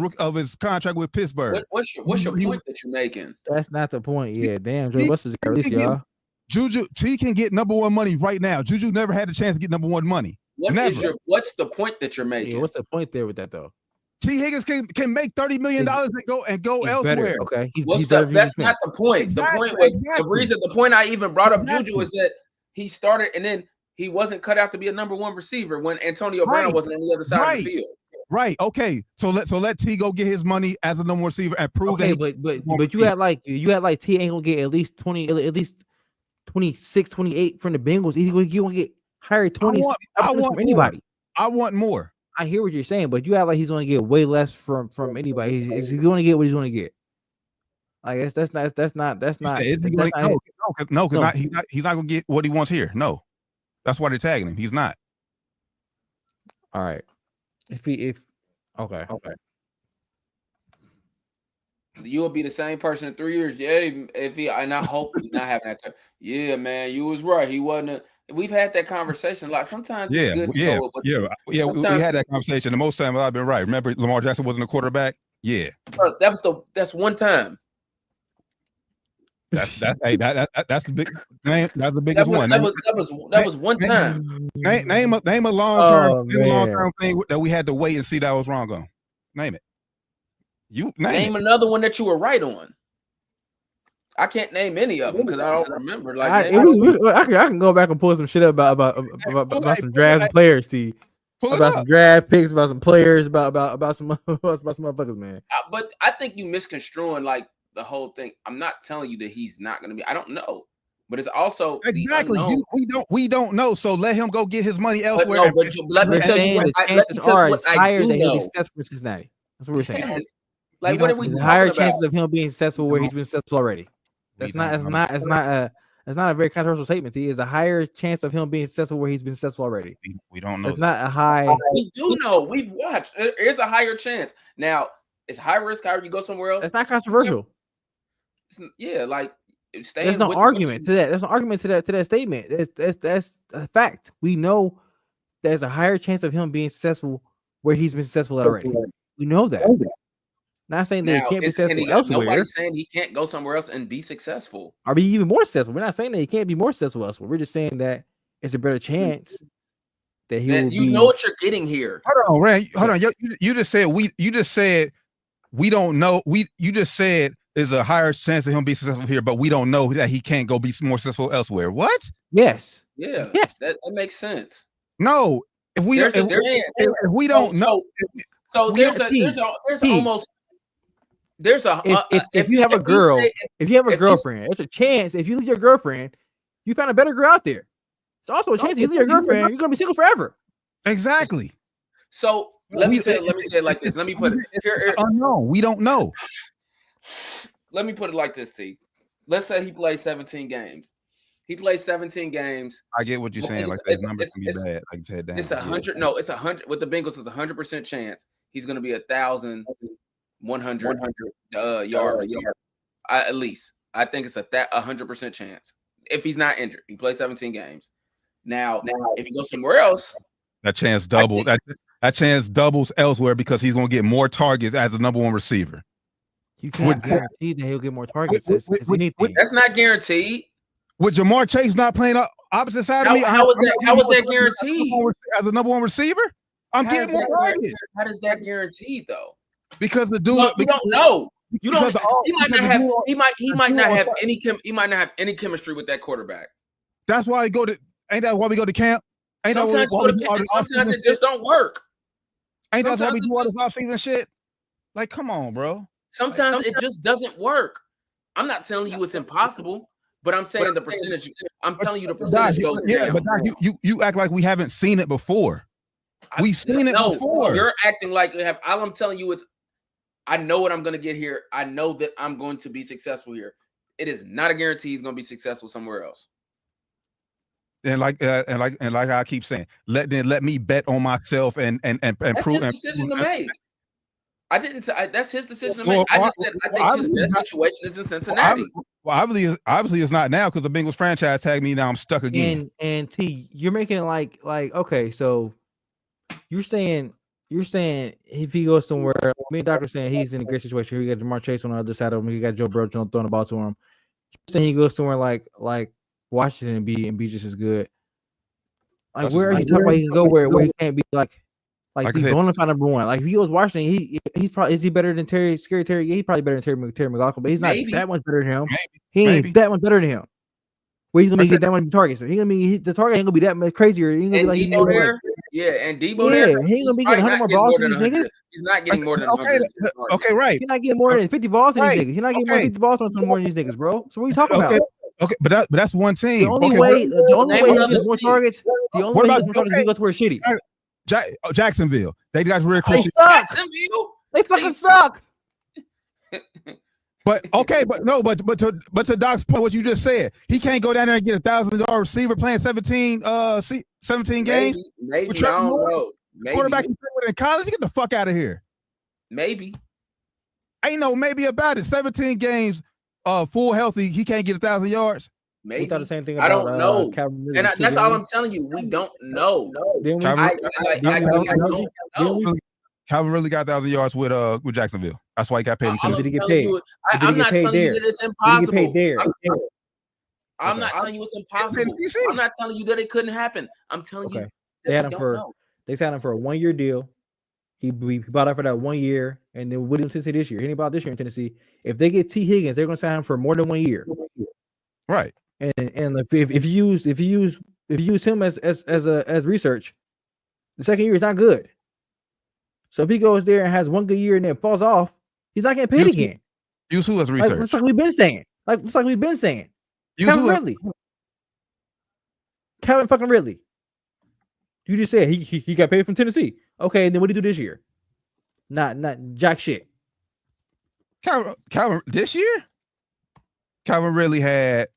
contract with Pittsburgh. What's your point that you're making? That's not the point. Yeah, damn, Joe. What's his release, y'all? Juju, he can get number 1 money right now. Juju never had a chance to get number 1 money. What's the point that you're making? Yeah, what's the point there with that though? T. Higgins can make $30 million and go elsewhere. Better, okay, that's not the point. Exactly, the point I even brought up Juju is that he started and then he wasn't cut out to be a number 1 receiver when Antonio Brown wasn't on the other side of the field. Right. Okay. So let T go get his money as a number 1 receiver and prove that. But you had like T ain't gonna get at least 20, at least 26, 28 from the Bengals. You gonna get higher 20. I want from anybody. I want more. I hear what you're saying, but you act like he's going to get way less from anybody. Is he going to get what he's going to get? Like that's not. No, he's not going to get what he wants here. No, that's why they're tagging him. He's not. All right. Okay. You'll be the same person in 3 years. Yeah, and I hope he's not having that. Yeah, man, you was right. He wasn't. We've had that conversation a lot. Sometimes We had that conversation. The most time I've been right. Remember, Lamar Jackson wasn't a quarterback. Yeah, that's one time. That's the big name. That's the biggest one. That was one time. Name a long term thing that we had to wait and see that was wrong on. Name it. You name another one that you were right on. I can't name any of them because I don't remember. Like I can go back and pull some shit up about some draft players, about some draft picks, about some players, about some motherfuckers, man. But I think you misconstruing like the whole thing. I'm not telling you that he's not going to be. I don't know, but it's also exactly we don't know. So let him go get his money elsewhere. But let me tell you what I do know. Successful in Cincinnati. That's what we're saying. Yes. Like what are we talking higher about? chances of him being successful where he's been successful already. That's not a very controversial statement. He is a higher chance of him being successful where he's been successful already. We don't know. It's not a high. We do know. We've watched. There's a higher chance. Now it's high risk. However, you go somewhere else. It's not controversial. Yeah, like there's no argument to that. There's no argument to that statement. That's a fact. We know there's a higher chance of him being successful where he's been successful already. We know that. Not saying that he can't be successful elsewhere. Nobody's saying he can't go somewhere else and be successful. Or be even more successful. We're not saying that he can't be more successful elsewhere. We're just saying that it's a better chance that he will you know what you're getting here. Hold on, Rand. Hold on. You just said we don't know. You just said there's a higher chance of him being successful here, but we don't know that he can't go be more successful elsewhere. What? Yes. Yeah. Yes. That makes sense. No. If we don't know. So there's almost. If you have a girl, if you have a girlfriend, it's a chance. If you leave your girlfriend, you find a better girl out there. It's also a chance. If you leave your girlfriend, you're gonna be single forever. Exactly. So let me say it like this. Let me put it here. Unknown. We don't know. Let me put it like this, T. Let's say he plays 17 games. He plays 17 games. I get what you're saying. Like that numbers can be bad. Like you said, it's 100. No, it's 100. With the Bengals, it's 100% chance he's gonna be 1,100 yards. At least I think it's 100% chance if he's not injured. He plays 17 games. Now, if he goes somewhere else, that chance doubles. That chance doubles elsewhere because he's going to get more targets as the number one receiver. You can't guarantee that he'll get more targets. That's not guaranteed. With Jamar Chase not playing opposite side of me, how is that guaranteed? As a number one receiver, I'm getting more targets. How does that guaranteed though? Because the dude, you don't know. You don't. He might not have. He might not have any. He might not have any chemistry with that quarterback. That's why I go to. Ain't that why we go to camp? Sometimes it just don't work. Ain't that why we do all this offseason shit? Like, come on, bro. Sometimes it just doesn't work. I'm not telling you it's impossible, but I'm saying the percentage. I'm telling you the percentage goes down. But you act like we haven't seen it before. We've seen it before. You're acting like you have. All I'm telling you is, I know what I'm going to get here. I know that I'm going to be successful here. It is not a guarantee he's going to be successful somewhere else. And like I keep saying, let me bet on myself and that's prove his decision to make. I didn't. That's his decision to make. I just said I think his best situation is in Cincinnati. Obviously it's not now because the Bengals franchise tagged me. Now I'm stuck again. And T, you're making it like okay, so you're saying if he goes somewhere, me and Doctor saying he's in a great situation. He got Jamar Chase on the other side of him. He got Joe Burrow throwing the ball to him. You're saying he goes somewhere like Washington and be just as good. Like where are you talking about? He can go where he can't be like he's bona fide number one. Like if he goes Washington, he's probably is he better than Terry? Yeah, he's probably better than Terry McLaughlin, but he's not that much better than him. He ain't that much better than him. Where he's gonna get that much targets? So he gonna be the target ain't gonna be that much crazier. He gonna be like there. Yeah, and Debo there. He ain't gonna be getting 100 more balls than these niggas. He's not getting more than 100. Okay, right. He's not getting more than 50 balls than these niggas. He's not getting more than 50 balls than more than these niggas, bro. So what are you talking about? Okay, but that's one team. The only way he gets more targets, he goes where it's shitty. Jacksonville. They got rid of Christian. Jacksonville. They fucking suck. But okay, but to Doc's point, what you just said, he can't go down there and get $1,000 receiver playing 17 games. Maybe I don't know. Maybe. Quarterback in college, get the fuck out of here. Maybe. Ain't no maybe about it. 17 games, full healthy. He can't get 1,000 yards. Maybe. We thought the same thing about, I don't know. and that's all I'm telling you. We don't know. Calvin really got 1,000 yards with Jacksonville. That's why he got paid. Did he get paid? I'm not telling you that it's impossible. I'm not Okay. telling you it's impossible. I'm not telling you that it couldn't happen. I'm telling you they signed him for a 1-year deal. He bought out for that 1 year, and then William Tennessee this year. He didn't buy out this year in Tennessee. If they get T. Higgins, they're going to sign him for more than 1 year. Right. And if you use him as research, the second year is not good. So if he goes there and has 1 good year and then falls off, he's not getting paid again. Use who as research? It's like we've been saying. Calvin Ridley. Calvin fucking Ridley. You just said he got paid from Tennessee. Okay, and then what did he do this year? Not jack shit. Calvin this year? Calvin Ridley had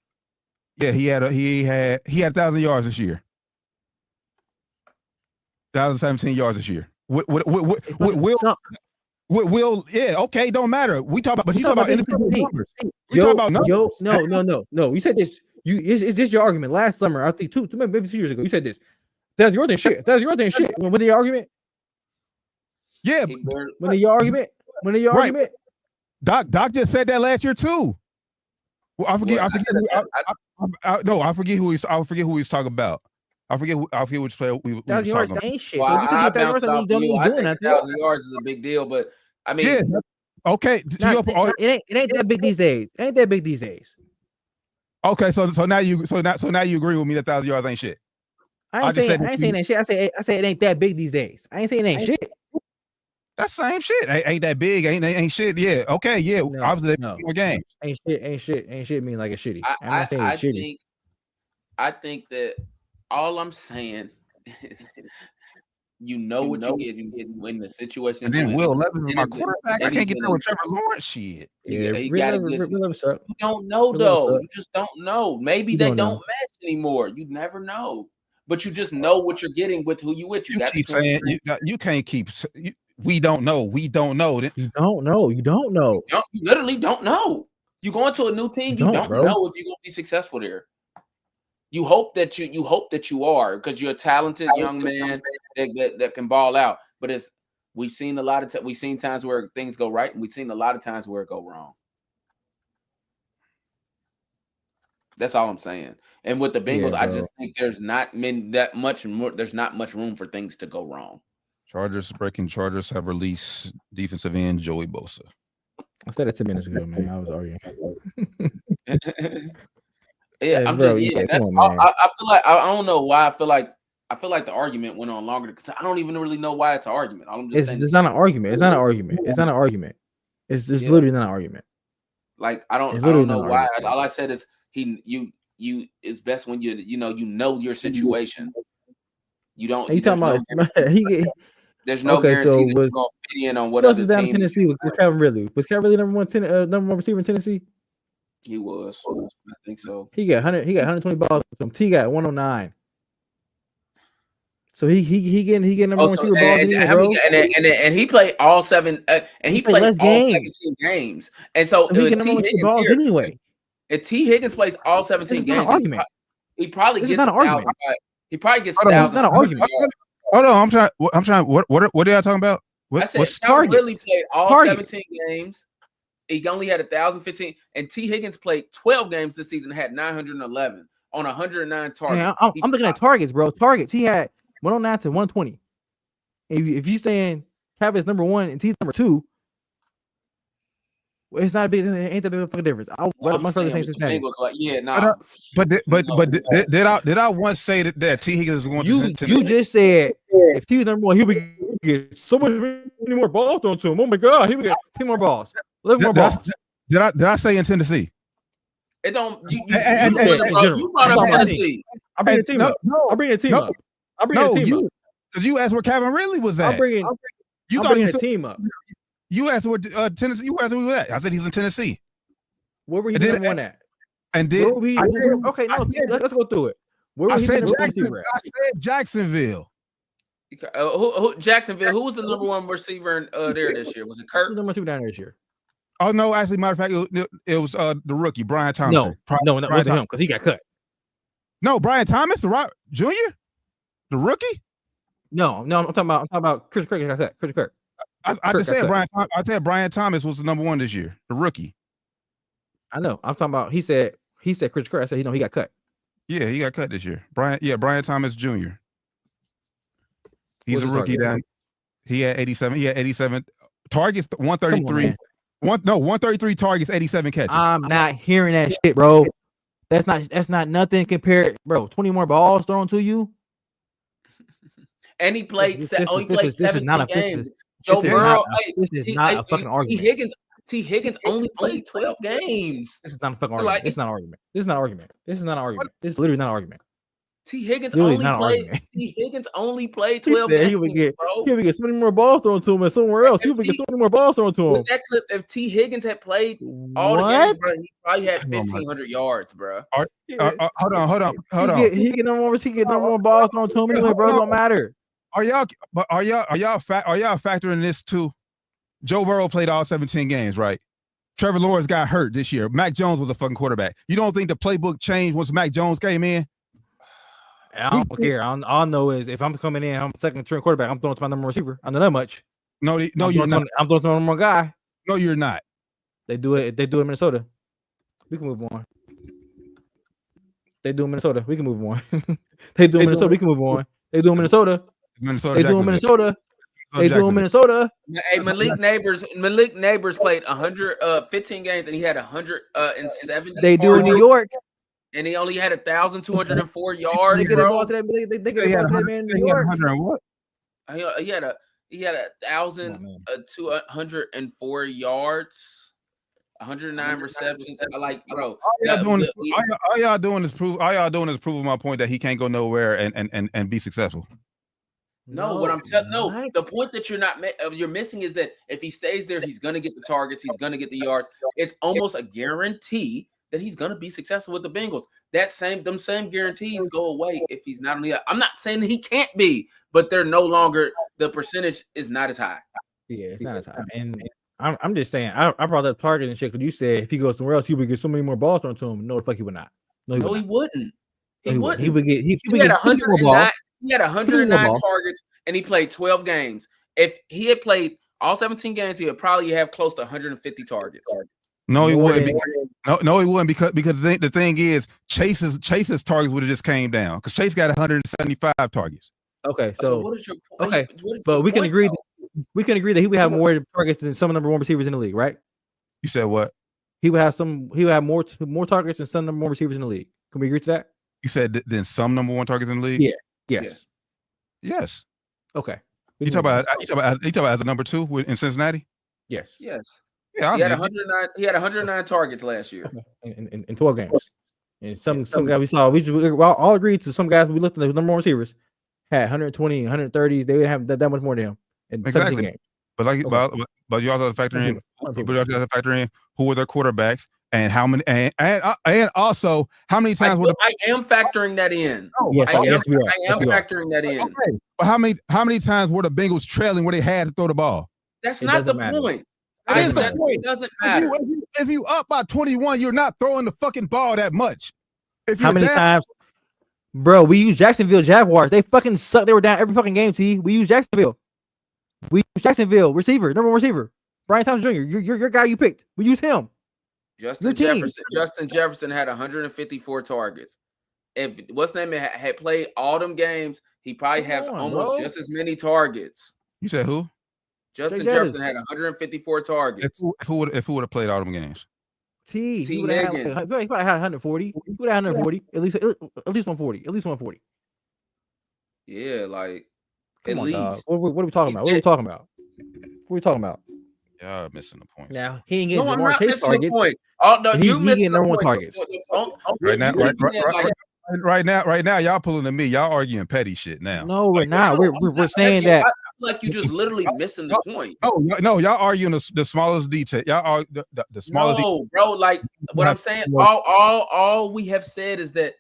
he had 1,000 yards this year. 1,017 yards this year. Will okay, don't matter. We talk about, but he's talking about individual numbers. We talk about numbers. No. You said this. Is this your argument? Last summer, I think maybe 2 years ago, you said this. That's your thing. Shit. That's your thing. Shit. When did your argument? Yeah. When did your argument? Argument? Doc just said that last year too. Well, I forget who he's talking about. I forget which player we were talking about. Ain't shit. Well, so I bounced off you. I think 1,000 yards is a big deal, but I mean, yeah. Okay. It ain't that big these days. It ain't that big these days. Okay, so now you agree with me that 1,000 yards ain't shit. I ain't saying that shit. I say it ain't that big these days. I ain't saying it ain't shit. That's the same shit. Ain't that big? Ain't shit. Yeah. Okay. Yeah. No, obviously, more games. Ain't shit. Mean like it's shitty. I'm not saying it's shitty. I think that all I'm saying is, you know what you get in the situation. And then Will Levis is my quarterback. I can't get there with Trevor Lawrence. Shit. Yeah, you don't know though. You just don't know. Maybe they don't match anymore. You never know. But you just know what you're getting with who you with. You keep saying you can't keep. We don't know. We don't know. You don't know. You don't know. You literally don't know. You go into a new team. You don't know if you're gonna be successful there. You hope that you are, because you're a talented young man that can ball out. But we've seen a lot of we've seen times where things go right, and we've seen a lot of times where it go wrong. That's all I'm saying. And with the Bengals, I just think there's not much room for things to go wrong. Chargers have released defensive end Joey Bosa. I said that 10 minutes ago, man. I was arguing. Yeah, I'm just. Yeah, that's. I feel like I don't know why. I feel like the argument went on longer because I don't even really know why it's an argument. It's not an argument. It's not an argument. It's literally not an argument. Like I don't know why. All I said is it's best when you know your situation. You don't. You talking about? There's no guarantee that you're going to fit in on what other down team. Tennessee with Calvin Ridley. Was Calvin Ridley number one receiver in Tennessee? He was. I think so. He got 120 balls. T got 109. So he getting number one receiver balls and he played all seven. And he played all 17 games. And so he getting number one balls anyway. If T. Higgins plays all 17 games, he probably gets 1,000. He probably gets 1,000. It's not an argument. Hold on, I'm trying. What are y'all talking about? What's Calvin really played all 17 games. He only had 1,015, and T. Higgins played 12 games this season, had 911 on 109 targets. Man, I'm looking at targets, bro. Targets. He had 109 to 120. If you're saying Calvin's number one and T's number two, well, it's not a big. It ain't that big of a difference. Much rather say his name. But did I once say that T. Higgins is going to? You just said if T was number one, he would get so many more balls thrown to him. Oh my God, he would get 10 more balls, 11 more balls. Did I say in Tennessee? It don't. You brought up Tennessee. I bring the team up. I bring the team up. Because you asked where Calvin Ridley was at. I'm bringing the team up. You asked where Tennessee. You asked where he was at. I said he's in Tennessee. Where were he number one at? And did let's go through it. Where I said Jacksonville. Who Jacksonville? Who was the number one receiver there this year? Was it Kirk? Who's the number one receiver down there this year? Oh no, actually, matter of fact, it was the rookie Brian Thompson. No, it wasn't him because he got cut. No, Brian Thomas, the Junior, the rookie. No, I'm talking about Chris Kirk got cut. Chris Kirk. I just said Brian. I said Brian Thomas was the number one this year, the rookie. I know. I'm talking about. He said Chris Kirk. I said he got cut. Yeah, he got cut this year. Brian Thomas Jr. He's a rookie down. He had 87. He had 87 targets, 133. 133 targets, 87 catches. I'm not hearing that shit, bro. That's not nothing compared, bro. 20 more balls thrown to you. And he played 17 games. Joe Burrow. This is not a fucking argument. T. Higgins only played 12 games. This is not a fucking argument. This is not an argument. This is not an argument. This is not an argument. This is literally not an argument. T. Higgins only played 12 games. He would get so many more balls thrown to him and somewhere else. He would get so many more balls thrown to him. With that clip, if T. Higgins had played all the games, bro, he probably had 1,500 yards, bro. Hold on. He get no more balls thrown to him anyway, bro. It don't matter. Are y'all factoring this too? Joe Burrow played all 17 games, right? Trevor Lawrence got hurt this year. Mac Jones was a fucking quarterback. You don't think the playbook changed once Mac Jones came in? I don't care. All I know is if I'm coming in, I'm second string quarterback. I'm throwing to my number one receiver. I know that much. No, you're not. I'm throwing to my number one guy. No, you're not. They do it in Minnesota. We can move on. They do in Minnesota. We can move on. They do in Minnesota. We can move on. They do in Minnesota. They do in Minnesota. They do in Minnesota. Hey, Malik Neighbors played 115 games and he had 170. They do in New York. And he only had 1,204 yards. They get a ball to that man in New York. He had 1,204 yards, 109 receptions. Like, bro, all y'all doing is proving my point that he can't go nowhere and be successful. No, what I'm telling the point that you're missing is that if he stays there, he's gonna get the targets, he's gonna get the yards. It's almost a guarantee that he's gonna be successful with the Bengals. Them same guarantees go away if he's not on the. I'm not saying that he can't be, but they're no longer. The percentage is not as high. Yeah, it's not as high. And I'm just saying, I brought up target and shit because you said if he goes somewhere else, he would get so many more balls thrown to him. No, the fuck he would not. He wouldn't. He wouldn't. He would get. He had 109. He had 109 targets and he played 12 games. If he had played all 17 games, he would probably have close to 150 targets. No, he wouldn't. No, he wouldn't because the thing is Chase's targets would have just came down because Chase got 175 targets. Okay, so what is your but we can agree. We can agree that he would have more targets than some number one receivers in the league, right? You said what? He would have more targets than some number one receivers in the league. Can we agree to that? You said than some number one targets in the league? Yeah. Yes. Yeah. Yes. Okay. You talk about as a number two in Cincinnati? Yes. Yeah, he had 109. He had 109 targets last year in 12 games. And some guys we saw, we all agreed to some guys we looked at the number one receivers had 120, 130. They would have that much more than him in 17 games. But you also have to factor in. Who were their quarterbacks and how many and also how many times I am factoring that in. Yes, I am factoring that in. Okay. But how many times were the Bengals trailing where they had to throw the ball? That's not the point. It doesn't matter. If you up by 21, you're not throwing the fucking ball that much. How many times, bro? We use Jacksonville Jaguars. They fucking suck. They were down every fucking game. We use Jacksonville. Receiver, number one receiver, Brian Thomas Jr. Your guy you picked. We use him. Justin Jefferson had 154 targets. If what's name had played all them games, he probably has almost just as many targets. You said who? Justin Jefferson had 154 targets. If who would have played all them games? He would have had 140. He would have 140. At least 140. At least 140. Yeah, like Come at on, least. dog. What are we talking about? What are we talking about? Y'all missing the point. Now he ain't getting No, I'm Jamar not Chase missing targets. the point. Oh no, you missing getting the number one point. targets. Right right now, y'all pulling to me. Y'all arguing petty shit now. No, we're not. We're saying that. I feel like you just literally missing the point. No, y'all arguing the smallest detail. Y'all are the smallest. No, bro. Like what I'm saying, all we have said is that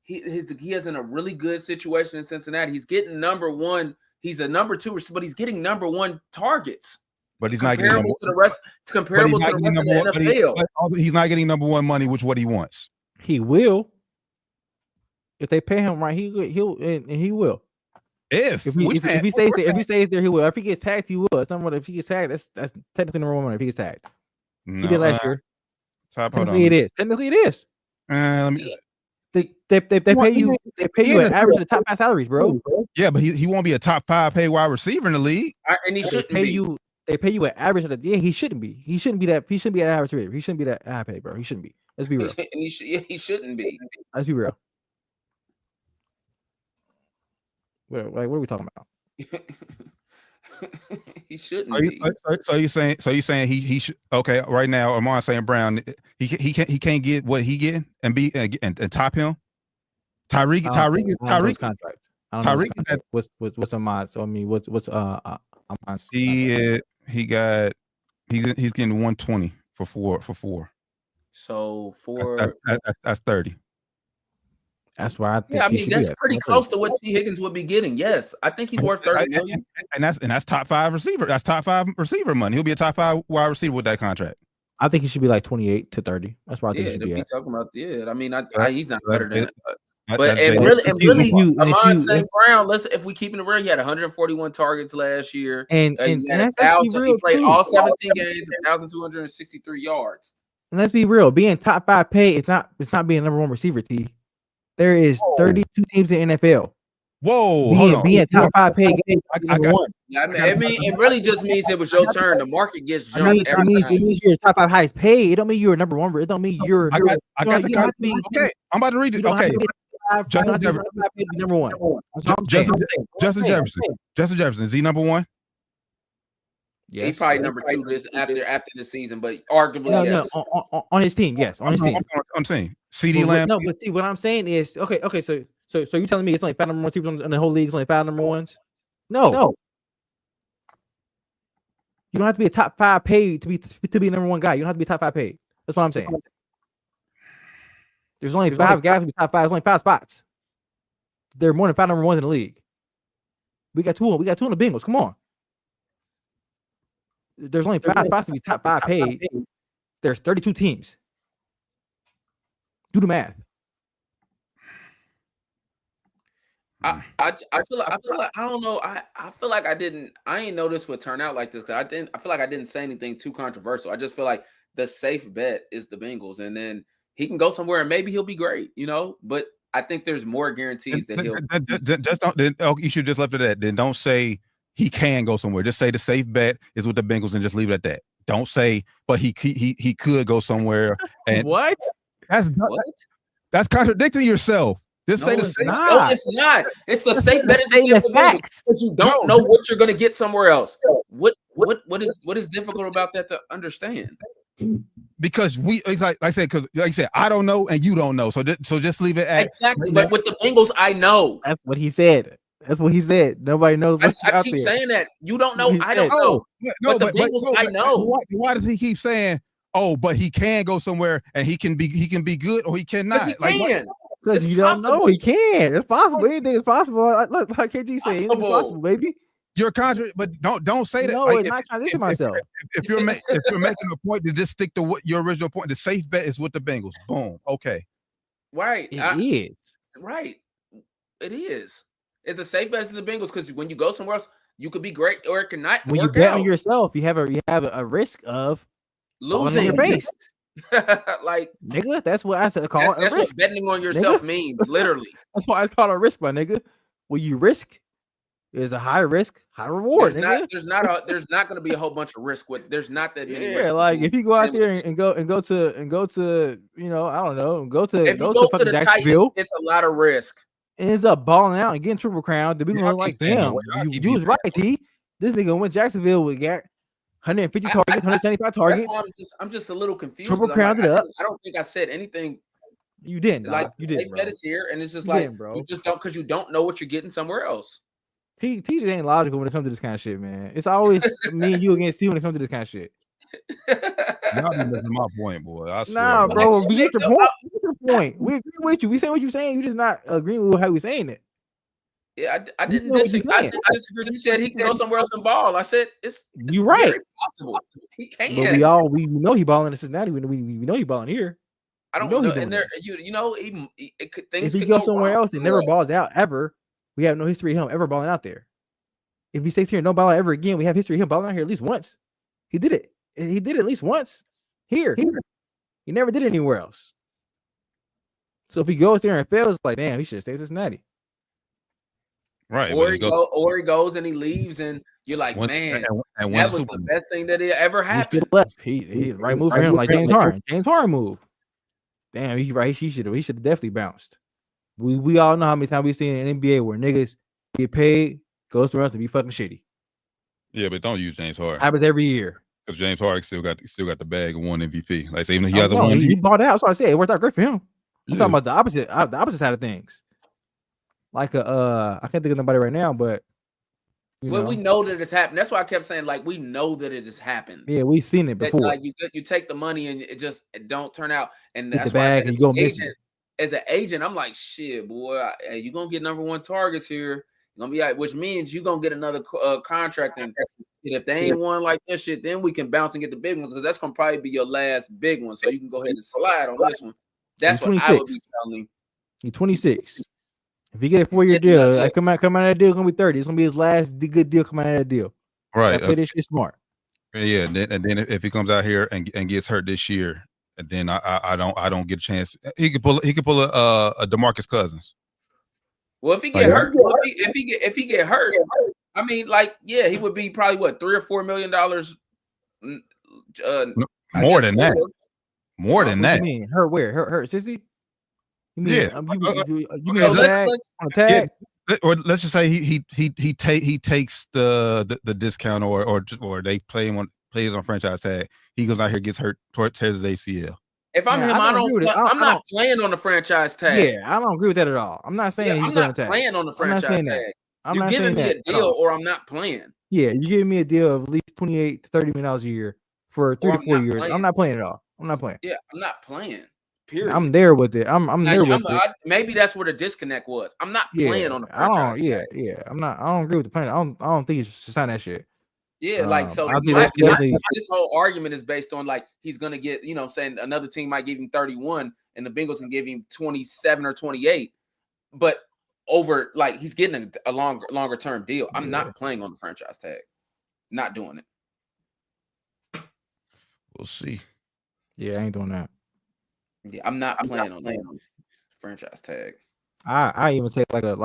he is in a really good situation in Cincinnati. He's getting number one. He's a number two, but he's getting number one targets. But he's not comparable to the rest. It's comparable to the rest of the NFL. He's not getting number one money, which is what he wants. He will. If they pay him right, he will. If he stays there, he will. If he gets tagged, he will. It's not what if he gets tagged. That's technically number one money if he gets tagged. He did last year. Technically, it is. Technically, it is. Let me. They pay you. They pay you an average of the top 5 salaries, bro. Yeah, but he won't be a top 5 paid wide receiver in the league. And he shouldn't pay you. They pay you an average of the. Yeah, he shouldn't be. He shouldn't be that. He shouldn't be an average receiver. He shouldn't be that high paid, bro. He shouldn't be. Let's be real. And he shouldn't be. Let's be real. What are we talking about? He shouldn't be. So you saying he should? Okay, right now, Amon St. Brown, he can't get what he getting and be and top him. Tyreek contract. What's Amon? So I mean, what's Amon's? He's getting 120 for four. So that's 30. That's why I think. Yeah, I mean that's pretty close to what T. Higgins would be getting. Yes, I think he's worth 30 million. And that's top 5 receiver. That's top 5 receiver money. He'll be a top 5 wide receiver with that contract. I think he should be like 28 to 30. That's why I think he should be at. Talking about I mean, he's not better than that. But really, Amon St. Brown. If we keep it real, he had 141 targets last year, and that's he played all 17 games, 1,263 yards. And let's be real, being top 5 pay, it's not being number one receiver. T. There is 32 teams in NFL. Whoa, being top 5 pay. I mean, it really just means it was your turn. The market gets jumped. It means you're top 5 highest paid. It don't mean you're number one. It don't mean you're. Okay, I'm about to read it. Okay. Number one. Justin Jefferson, is he number one? Yes. He's probably number 2 after the season, but arguably yes. No, on his team, yes. On his team. I'm saying CD Lamb. No, but see what I'm saying is okay. So you're telling me it's only 5 number 1 receivers in the whole league? It's only 5 number 1s? No. You don't have to be a top 5 paid to be a number 1 guy. You don't have to be top 5 paid. That's what I'm saying. There's only 5 guys to be top 5. There's only 5 spots. There are more than 5 number 1s in the league. We got 2 on the Bengals. Come on. There's only 5 spots to be top 5 paid. There's 32 teams. Do the math. I feel like I don't know. I feel like I ain't know this would turn out like this because I feel like I didn't say anything too controversial. I just feel like the safe bet is the Bengals, and then he can go somewhere and maybe he'll be great, But I think there's more guarantees that he'll. You should just left it at that. Then don't say he can go somewhere. Just say the safe bet is with the Bengals and just leave it at that. Don't say, but he could go somewhere. And what? That's contradicting yourself. Just say the safe. No, it's not. It's the safe bet. Because you don't know what you're going to get somewhere else. What is difficult about that to understand? Because it's like I said, because like I said, I don't know and you don't know. So just leave it at exactly. But with the Bengals, I know. That's what he said. Nobody knows. I keep saying that. You don't know. I don't know. No, but the Bengals, I know. Why does he keep saying, "Oh, but he can go somewhere and he can be good or he cannot"? He can. Because you don't know. He can. It's possible. Anything is possible. Like KG said, it's possible, baby. You're contradicting, but don't say that. No, it's not contradicting myself. If you're making a point, to just stick to what your original point. The safe bet is with the Bengals. Boom. Okay. Right. It is. Right. It is. It's the safe bet is the Bengals because when you go somewhere else, you could be great or it cannot. When you bet on yourself, you have a risk of losing your face. Like nigga, that's what I said. That's what betting on yourself means, literally. That's why it's called a risk, my nigga. When you risk, is a high risk, high reward. There's not going to be a whole bunch of risk with. There's not that many. Yeah, like if you go out there and go to I don't know, go to the Titans, it's a lot of risk. Ends up balling out and getting Triple Crown. The people are like, damn, you was right, T. This nigga went Jacksonville with 150 targets, 175 targets. I'm just a little confused. Triple Crowned it up. I don't think I said anything You didn't, like you didn't, bro. Bet is here, and it's just you like didn't, bro. You just don't because you don't know what you're getting somewhere else. TJ ain't logical when it comes to this kind of shit, man. It's always me and you against T when it comes to this kind of shit. Y'all be missing my point, boy. I swear. Nah, bro. We get your point. We get your point. We agree with you. We saying what you're saying. You just not agreeing with how we saying it. Yeah, I didn't disagree. I disagreed. You said he can go somewhere else and ball. I said it's you're right. Very possible. He can. But we know he balling in Cincinnati. We know he balling here. I don't know. And there, things if he goes somewhere else and never balls out ever, we have no history of him ever balling out there. If he stays here and no ball out ever again, we have history of him balling out here at least once. He did it. He did it at least once here. He never did it anywhere else. So if he goes there and fails, like damn, he should stay in Cincinnati. Right. Or he goes and he leaves, and you're like, man, and that was the best thing that ever happened. He left. He right move for him, like James Harden. James Harden move. Damn, he right. He should have definitely bounced. We all know how many times we've seen in NBA where niggas get paid, goes to us to be fucking shitty. Yeah, but don't use James Harden. Happens every year. Because James Harden still got the bag of one MVP. Like even he hasn't won. He bought out. That's what I said. It worked out great for him. I'm talking about the opposite side of things. Like I can't think of nobody right now, but we know that it's happened. That's why I kept saying like we know that it has happened. Yeah, we've seen it before. Like you take the money and it don't turn out, and get that's the bag why I said, as an agent, I'm like, shit, boy, you're gonna get number one targets here. You're gonna be like, which means you're gonna get another contract, and if they ain't one like this shit, then we can bounce and get the big ones because that's gonna probably be your last big one. So you can go ahead and slide on this one. That's what I would be telling you. You're 26. If he get a 4-year deal, like come out of that deal, it's gonna be 30. It's gonna be his last good deal coming out of that deal. Right. Play this shit smart. Yeah, and then if he comes out here and gets hurt this year, and then I don't get a chance. He could pull a DeMarcus Cousins. Well, if he get hurt, if he get hurt, I mean, like, yeah, he would be probably what $3 or $4 million. More than that. More than that. What do you mean? Hurt where? Hurt sissy? You mean, yeah. You mean on tag? Yeah. Or let's just say he takes the discount or they plays on franchise tag. He goes out here, gets hurt, tears his ACL. If I'm him, I'm not playing on the franchise tag. Yeah, I don't agree with that at all. I'm not saying I'm not playing on the franchise tag. You're giving me a deal, or I'm not playing. Yeah, you're giving me a deal of at least $28 to $30 million a year for 3 to 4 years. I'm not playing at all. I'm not playing. Yeah, I'm not playing. Period. I'm there with it. I'm there with it. Maybe that's where the disconnect was. I'm not playing on the franchise tag. Yeah. I don't agree with the plan. I don't think you should sign that shit. Yeah, like so. This whole argument is based on like he's gonna get, saying another team might give him 31 and the Bengals can give him 27 or 28, but over like he's getting a longer term deal. I'm not playing on the franchise tag. Not doing it. We'll see. Yeah, I ain't doing that. Yeah, I'm not playing on that franchise tag. I even say like a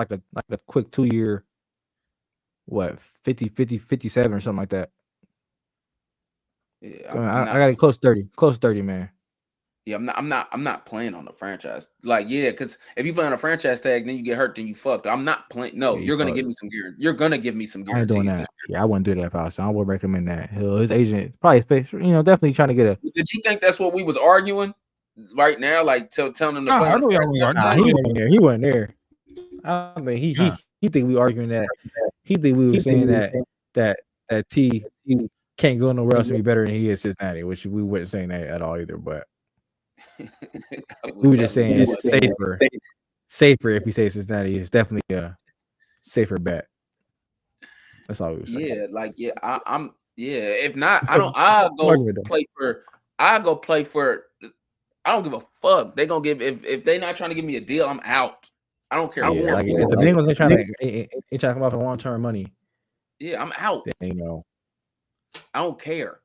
quick 2-year, 50, 57 or something like that. Yeah, I got it close 30, man. Yeah, I'm not playing on the franchise. Like, yeah, because if you play on a franchise tag, then you get hurt, then you fucked. I'm not playing. No, you're gonna give me some guarantee. You're gonna give me some guarantees. I ain't doing that. Yeah, I wouldn't do that if I was. I would recommend that. His agent probably, definitely trying to get a. Did you think that's what we was arguing right now? Like telling him to play. He wasn't there. I don't think he think we arguing that. He think we were saying that T can't go nowhere else and be better than he is Cincinnati, which we weren't saying that at all either. But we were just saying it's safer if we say Cincinnati. It's definitely a safer bet. That's all we were saying. I'm if not, I'll go play for. I don't give a fuck. They gonna give if they not trying to give me a deal, I'm out. I don't care. Yeah, if the Bengals ain't trying to come out for long-term money. Yeah, I'm out. Then, I don't care.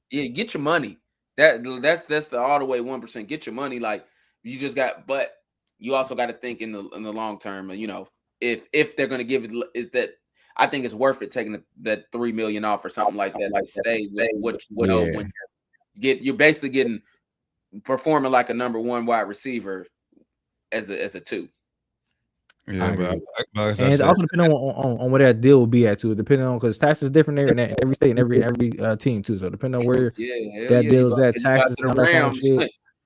Yeah, get your money. That's the all the way 1%. Get your money. Like you just got, but you also got to think in the long term. If they're gonna give it, is that I think it's worth it taking that $3 million off or something like that. Like stay with when you're basically getting performing like a number one wide receiver as a 2. Yeah, but and it's also depending on where that deal will be at too. Depending on because taxes is different there in every state and every team too. So depending on where that deal is at, taxes.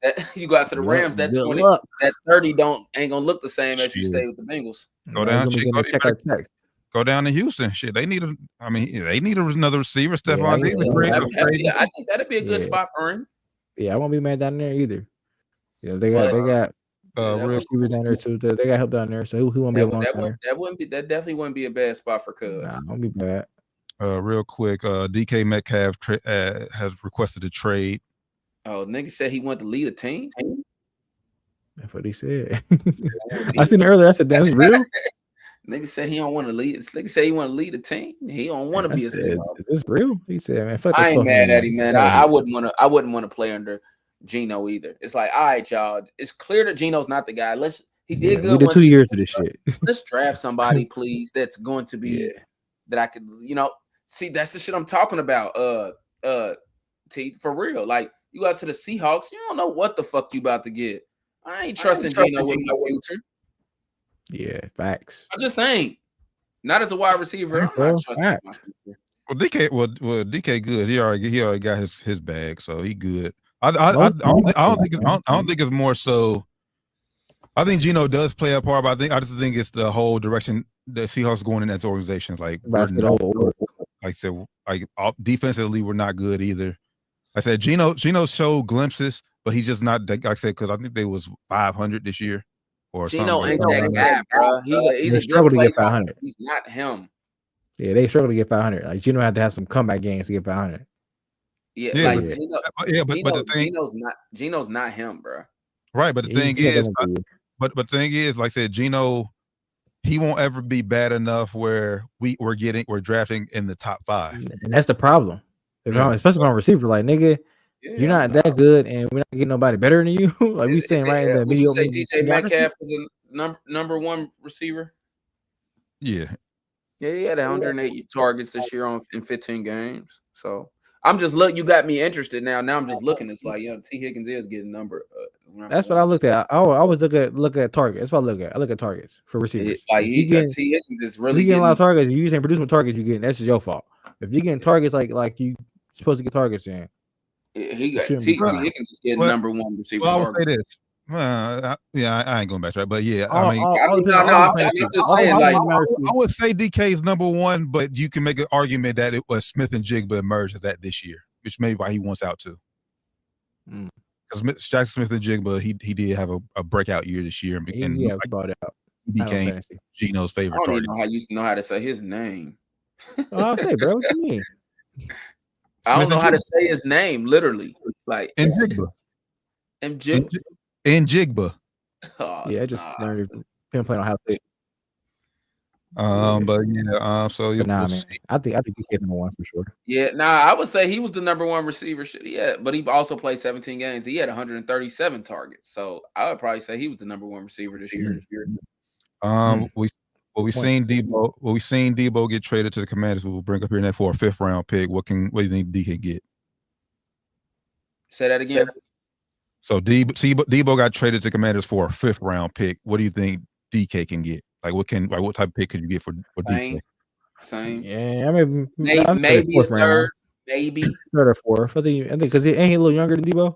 That you go out to the Rams, that Good 20, luck. that 30 ain't gonna look the same as you stay with the Bengals. Go down, go down to Houston. Shit, they need another receiver. Stephon Diggs. I think that'd be a good spot for him. Yeah, I won't be mad down there either. Yeah, they got real receivers down there too. They got help down there, so who won't be able to that definitely wouldn't be a bad spot for Cuz. Nah, won't be bad. Real quick, DK Metcalf has requested a trade. Oh, nigga said he wanted to lead a team. That's what he said. I seen it earlier. I said, "That's real." Nigga said he don't want to lead. Nigga said he want to lead a team. He don't want to be a Seahawk. Is this real? He said, "Man, fuck I ain't mad at him, man. I wouldn't want to play under Geno either. It's like, all right, y'all. It's clear that Geno's not the guy. He did good. We did 2 years of this shit. Let's draft somebody, please. That's going to be that I could, see. That's the shit I'm talking about. T, for real. Like, you out to the Seahawks, you don't know what the fuck you about to get. I ain't trusting Geno with my future. Yeah, facts. I just ain't. Not as a wide receiver. I'm not trusting my future. Well, DK good. He already got his bag, so he good. I don't think it's more so. I think Geno does play a part, but I just think it's the whole direction the Seahawks going in as organizations. Like I said, defensively we're not good either. I said Geno showed glimpses, but he's just not. Like I said, because I think they was 500 this year, or Geno something. ain't that guy, bro. He's a struggle good to get 500. He's not him. Yeah, they struggle to get 500. Like Geno had to have some comeback games to get 500. But the thing, Geno's not him, bro. Right, but the thing is, but the thing is, like I said, Geno, he won't ever be bad enough where we're drafting in the top 5, and that's the problem. Especially on receiver, like nigga, you're not that good, and we're not getting nobody better than you. Like we saying right in the mediocre. DJ Metcalf is a number one receiver. Yeah, he had 108 targets this year in 15 games. So I'm just you got me interested now. Now I'm just looking. It's like T Higgins is getting number. That's what I looked at. I always look at targets. That's what I look at. I look at targets for receivers. T Higgins is really getting a lot of targets. You ain't producing targets you getting. That's just your fault. If you're getting targets like you supposed to get targets in. He got T Higgins is getting number one receiver. Well, I would say this. I ain't going back to that, but yeah, I'm just saying, like, I would say DK is number one, but you can make an argument that it was Smith and Jigba emerged as that this year, which may be why he wants out too. Because Jackson Smith and Jigba, he did have a breakout year this year, and he became Geno's favorite target. I used to know how to say his name. I'll say, bro, what you mean? I don't know how to say his name, literally. Like Jigba. Oh, yeah, I just learned him playing on how to say. But yeah, so man, I think he get number one for sure. Yeah, I would say he was the number one receiver. Yeah, but he also played 17 games. He had 137 targets, so I would probably say he was the number one receiver this year. We seen Debo get traded to the Commanders. We'll bring up here that for a 5th round pick. What do you think DK get? Say that again. So Debo got traded to Commanders for a 5th round pick. What do you think DK can get? Like what type of pick could you get for DK? Same. Yeah, I mean maybe a third, maybe 3rd or 4th. I think because he ain't a little younger than Debo.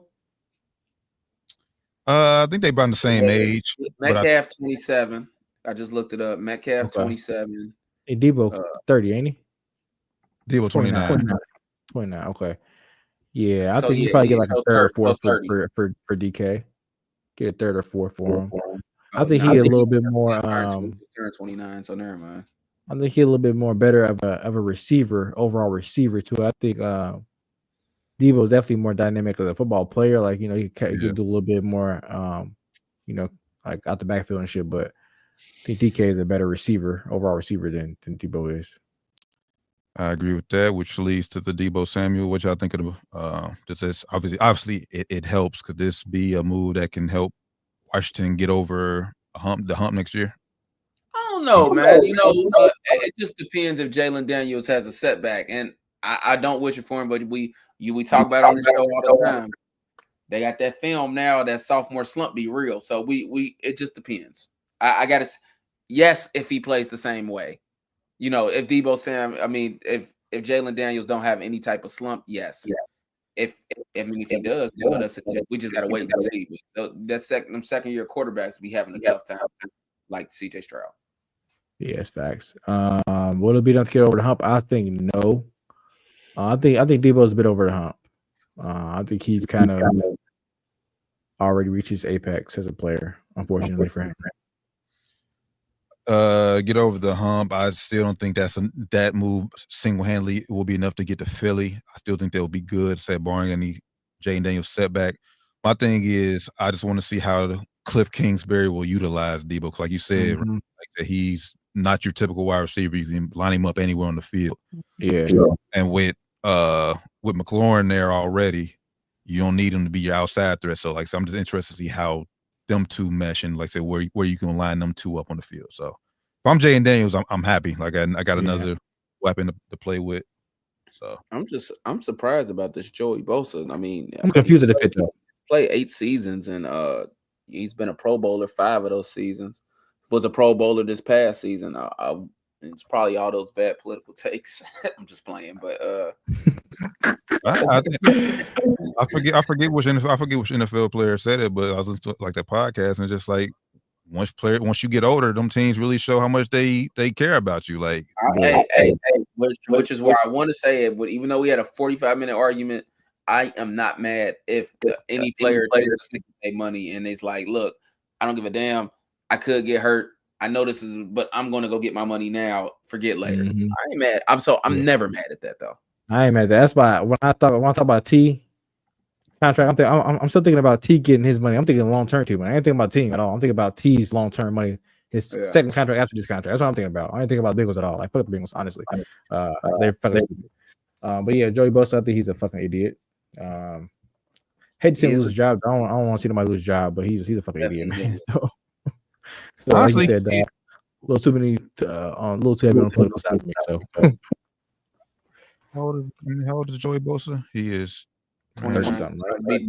I think they about the same age. Metcalf 27. I just looked it up. Metcalf 27. Hey, Debo 30, ain't he? Debo 29. 29. Okay. Yeah, I think you probably get like a 3rd or 4th for DK. Get a 3rd or 4th for him. I think he a little bit more. 29, so never mind. I think he a little bit more better of a receiver, overall receiver too. I think Debo is definitely more dynamic as a football player. Like he can do a little bit more, like out the backfield and shit. But I think DK is a better receiver, overall receiver than Debo is. I agree with that, which leads to the Debo Samuel. What y'all think of this? Obviously, it helps. Could this be a move that can help Washington get over the hump next year? I don't know, man. It just depends if Jalen Daniels has a setback, and I don't wish it for him. But we talk about it on the show all the time. They got that film now. That sophomore slump be real. So it just depends. I gotta yes if he plays the same way. If Debo Sam, if Jalen Daniels don't have any type of slump, yes. Yeah. if he does, we just gotta wait and see. But that second year quarterbacks be having a tough time, like CJ Stroud. Yes, facts. Will it be enough to get over the hump? I think no. I think Debo's a bit over the hump. I think he's kind of already reached his apex as a player, unfortunately for him. Get over the hump. I still don't think that move single-handedly will be enough to get to Philly. I still think they'll be good, say barring any Jaden Daniels setback. My thing is, I just want to see how Cliff Kingsbury will utilize Debo. Because like you said, like that he's not your typical wide receiver. You can line him up anywhere on the field. Yeah. And with McLaurin there already, you don't need him to be your outside threat. So like, I'm just interested to see how them two mesh and like say where you can line them two up on the field. So if I'm Jaden Daniels, I'm happy. Like I got another weapon to play with. So I'm surprised about this Joey Bosa. I mean, I'm confused at the fit though. Played 8 seasons and he's been a Pro Bowler 5 of those seasons. Was a Pro Bowler this past season. It's probably all those bad political takes. I'm just playing, but I forget which NFL player said it, but I was like that podcast and just like once you get older, them teams really show how much they care about you. Like, which is why I want to say it. But even though we had a 45-minute argument, I am not mad if any player chooses to get money and it's like, look, I don't give a damn. I could get hurt. I know this is, but I'm going to go get my money now. Forget later. I ain't mad. I'm never mad at that though. I ain't mad at that. That's why when I talk about T contract, I'm still thinking about T getting his money. I'm thinking long term too, man. I ain't thinking about team at all. I'm thinking about T's long term money. His second contract after this contract. That's what I'm thinking about. I ain't thinking about Bengals at all. Like fuck the Bengals, honestly. They're fucking stupid. But yeah, Joey Bosa, I think he's a fucking idiot. Hate to see him lose his job. I don't want to see nobody lose his job, but he's a fucking idiot, man. So honestly, like you said, a little too many, a little too heavy on the political side of me. So, how old is Joey Bosa? He is 30 something, right?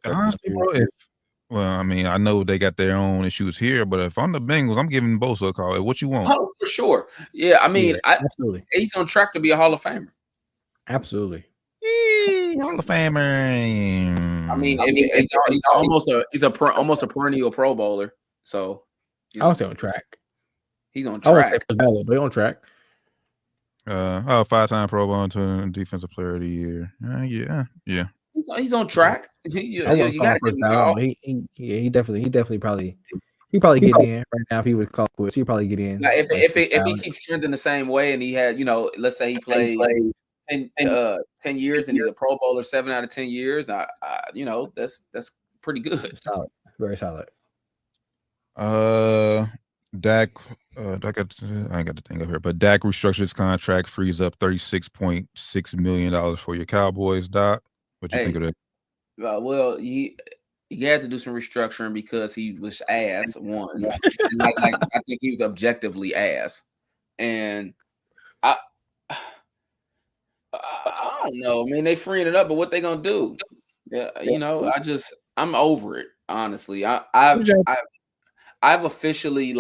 Honestly, bro, well, I mean, I know they got their own issues here, but if I'm the Bengals, I'm giving Bosa a call. What you want? Oh, for sure. Yeah, I mean, absolutely. He's on track to be a Hall of Famer. Absolutely. Hall of Famer. I mean, he's almost a perennial Pro Bowler. So I would say on track. He's on track. But on track. 5-time Pro Bowl and Defensive Player of the Year. Yeah. He's on track. You got to he definitely probably get in right now if he would call quits. He'd probably get in. Now, if he keeps trending the same way and he had, let's say he plays 10 years and he's a Pro Bowler 7 out of 10 years, that's pretty good. Solid. Very solid. Dak, I ain't got the thing up here, but Dak restructured his contract, frees up $36.6 million for your Cowboys. Doc, what you think of that? Well, he had to do some restructuring because he was ass. One, like I think he was objectively ass, and I don't know. I mean, they freeing it up, but what they gonna do? Yeah, I'm over it. Honestly, I've officially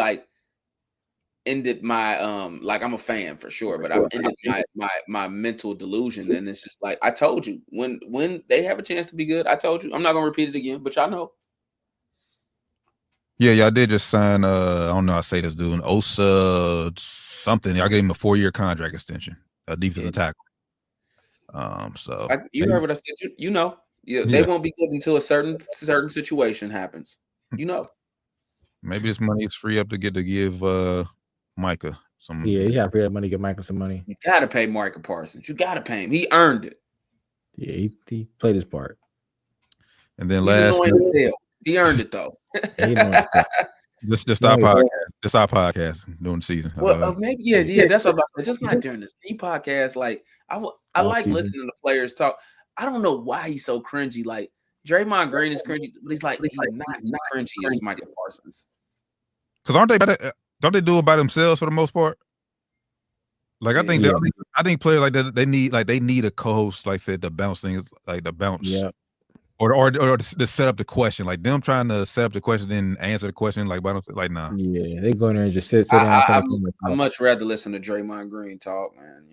ended my I'm a fan for sure, but I've ended my mental delusion, and it's just like I told you when they have a chance to be good. I told you I'm not gonna repeat it again, but y'all know. Yeah, y'all did just sign. I don't know how to say this dude, Osa something. Y'all gave him a 4-year contract extension, a defensive tackle. So you heard what I said. They won't be good until a certain situation happens. Maybe this money is free up to give Micah some. Yeah, you gotta free up money to get Micah some money. You gotta pay Micah Parsons. You gotta pay him. He earned it. Yeah, he played his part. And then last, he earned it though. Just our podcast. Just our podcast during the season. Well, maybe that's what I'm about to say. Just not during this podcast. Like I like listening to players talk. I don't know why he's so cringy. Like Draymond Green is cringy, but he's not cringy as Micah Parsons. Because don't they do it by themselves for the most part? Like I think players like that they need a co-host like said to bounce things like the bounce. Yeah. Or to set up the question, like them trying to set up the question and answer the question, like nah. Yeah, they go in there and just sit down. I'd much rather listen to Draymond Green talk, man.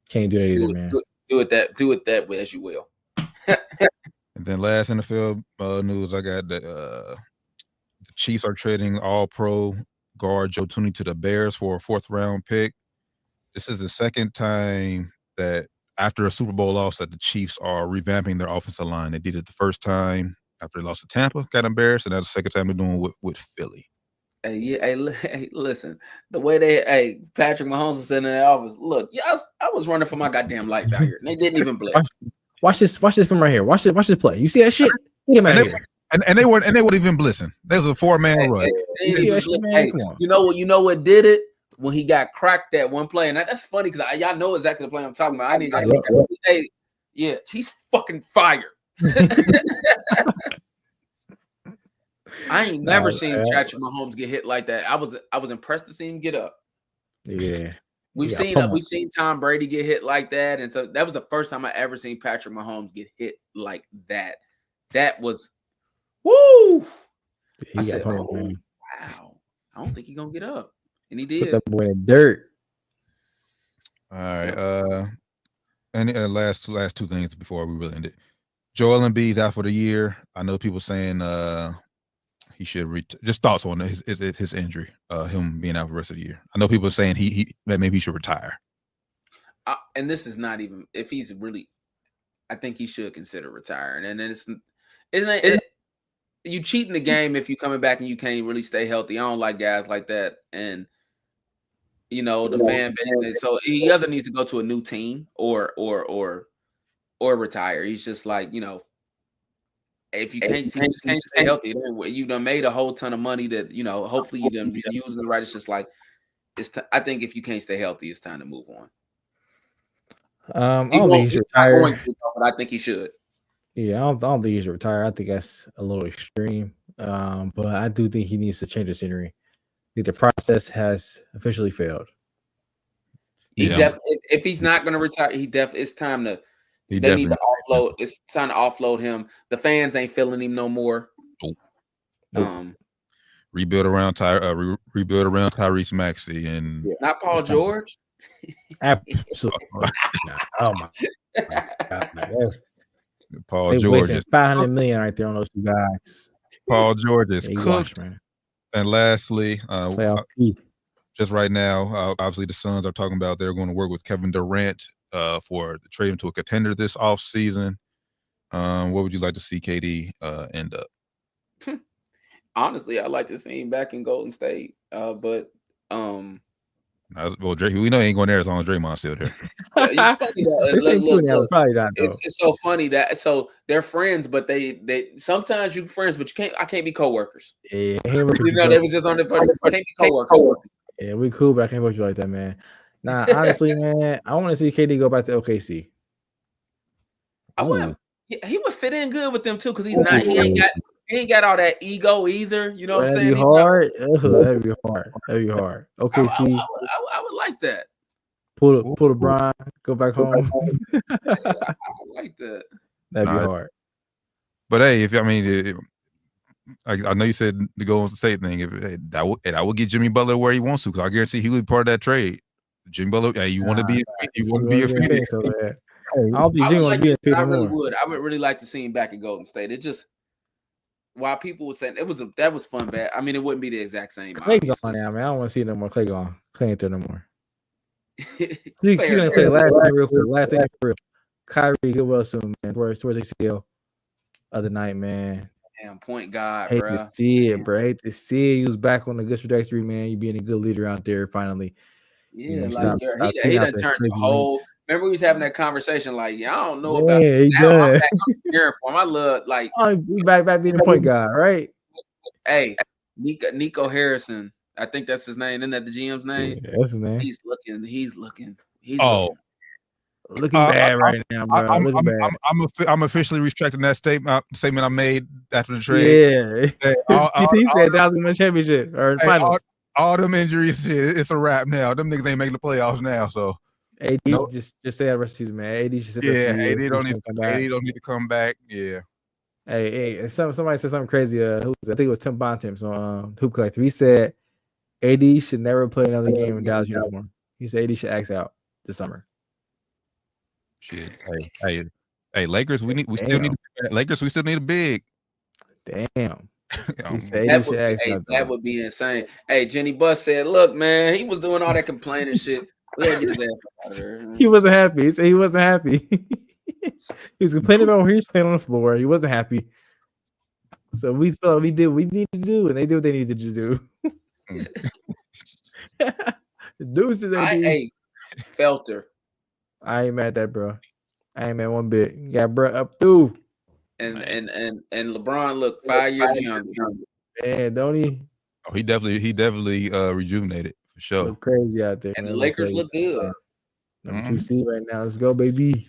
Can't do that either, man. Do it that way as you will. And then last NFL news, I got the Chiefs are trading All-Pro guard Joe Tooney to the Bears for a 4th-round pick. This is the second time that after a Super Bowl loss that the Chiefs are revamping their offensive line. They did it the first time after they lost to Tampa, got embarrassed, and that's the second time they're doing it with Philly. Hey, listen. The way Patrick Mahomes was sitting in the office. Look, I was running for my goddamn life out here, and they didn't even blink. Watch this from right here. Watch this play. You see that shit? Get him out of here. And they weren't even blitzing. There's a 4-man run. You know what did it when he got cracked that one play, and that's funny because y'all know exactly the play I'm talking about. He's fucking fired. I ain't never seen Patrick Mahomes get hit like that. I was impressed to see him get up. Yeah. We've seen Tom Brady get hit like that, and so that was the first time I ever seen Patrick Mahomes get hit like that. That was woo. I said, "Oh, wow! I don't think he's gonna get up," and he did. Put that boy in the dirt. All right. And last 2 things before we really end it. Joel Embiid's out for the year. I know people saying he should just thoughts on his injury, him being out for the rest of the year. I know people are saying that maybe he should retire. And this is not even if he's really. I think he should consider retiring. And then isn't you cheating the game if you coming back and you can't really stay healthy. I don't like guys like that. And the fan base. So he either needs to go to a new team or retire. He's just like, if you can't stay healthy, you done made a whole ton of money that, hopefully you done using the right. It's just like, I think if you can't stay healthy, it's time to move on. I don't think he should retire. Going to, but I think he should. Yeah, I don't think he should retire. I think that's a little extreme. But I do think he needs to change the scenery. I think the process has officially failed. If he's not going to retire, it's time to. They need to offload. It's time to offload him. The fans ain't feeling him no more. Nope. Rebuild around Tyrese Maxey and not Paul George. Absolutely. Oh my God. Paul George is $500 million right there on those 2 guys. Paul George is cooked. Man. And lastly, just right now, obviously the Suns are talking about they're going to work with Kevin Durant for the trade him to a contender this offseason. What would you like to see KD end up? Honestly, I'd like to see him back in Golden State. But well, we know he ain't going there as long as Draymond's still there. It's funny that, it's so funny that they're friends, but they sometimes you friends, but I can't be coworkers. Yeah, they was just on the can't be coworkers. Yeah, we cool, but I can't work you like that, man. Nah, honestly, man, I want to see KD go back to OKC. He would fit in good with them too, because he ain't got all that ego either. You know what I'm saying? That'd be hard. That'd be hard. OKC. I would like that. Pull the Bron, go back home. I like that. That'd be hard. But hey, I know you said the Golden State thing. I would get Jimmy Butler where he wants to, because I guarantee he would be part of that trade. Jimmy Butler, hey, you want to be a free so bad. I'll be Jimmy want to be a I really would. I would really like to see him back at Golden State. It just while people were saying that was fun, bad. I mean, it wouldn't be the exact same. Clay gone now, man. I don't want to see no more. Clay gone. Clay ain't there no more. He's gonna play last thing real quick. Last thing for real. Kyrie get well soon, man. Towards ACL other night, man. Damn, point guard, hate bro. To see it, bro. Hate to see it. He was back on the good trajectory, man. You being a good leader out there finally. Yeah, he done turned the whole. Remember we was having that conversation, like, I don't know about he now. I'm back on cheering for him. I love he back being a point guard, right? Hey, Nico Harrison. I think that's his name. Isn't that the GM's name? Yeah, that's his name. He's looking bad right now, bro. I'm officially retracting that statement I made after the trade. Yeah. He said that was going to win a championship or finals. All them injuries, it's a wrap now. Them niggas ain't making the playoffs now. So AD just say that rest of the season, man. AD should AD don't need to come back. Yeah. Hey, somebody said something crazy. I think it was Tim Bontemps on Hoop Collective. He said AD should never play another game in Dallas uniform. He said AD should axe out this summer. Shit. Hey, Lakers. We still need Lakers. We still need a big. Damn. That would be insane. Hey, Jenny Buss said, "Look, man, he was doing all that complaining shit. We had to get his ass out of there." He wasn't happy. He said he wasn't happy. He was complaining about where he was playing on the floor. He wasn't happy. So we thought we did what we needed to do, and they did what they needed to do. The deuces, Felter. I ain't mad at that, bro. I ain't mad one bit. You got bro up through. And LeBron looked 5 years younger. Man, don't he? Oh, he definitely rejuvenated for sure. Look crazy out there. And the Lakers look good. Number 2 seed right now. Let's go, baby.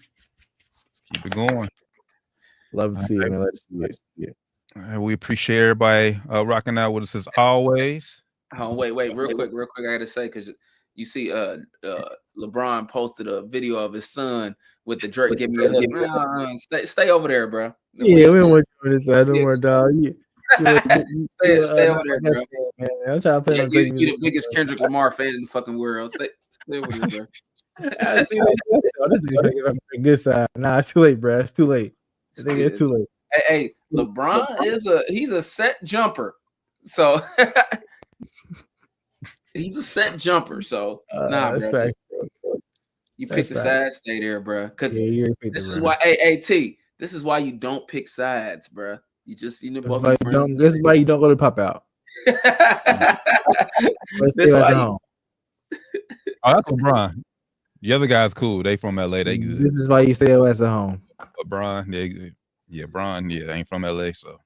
Let's keep it going. Love to see it, man. Let's see it. Yeah. We appreciate everybody rocking out with us as always. Oh, wait, real quick. I gotta say, because you see, LeBron posted a video of his son with the Drake "Give Me a Hug." Stay over there, bro. Yeah, we don't want you on this side. Don't worry, dog. Stay over there, bro. Man. I'm trying to play. You the biggest Kendrick Lamar fan in the fucking world. Stay over there, bro. I see that. This is trying to get on the good side. Nah, it's too late, bro. It's too late. I think it's too late. Hey, LeBron he's a set jumper. So he's a set jumper. So bro. You pick the side, stay there, bro. Because this is why this is why you don't pick sides, bro. You just both. This is why you don't go to pop out. This why oh, that's LeBron. The other guy's cool. They from LA. They good. This is why you stay at home. LeBron, Bron, ain't from LA. So,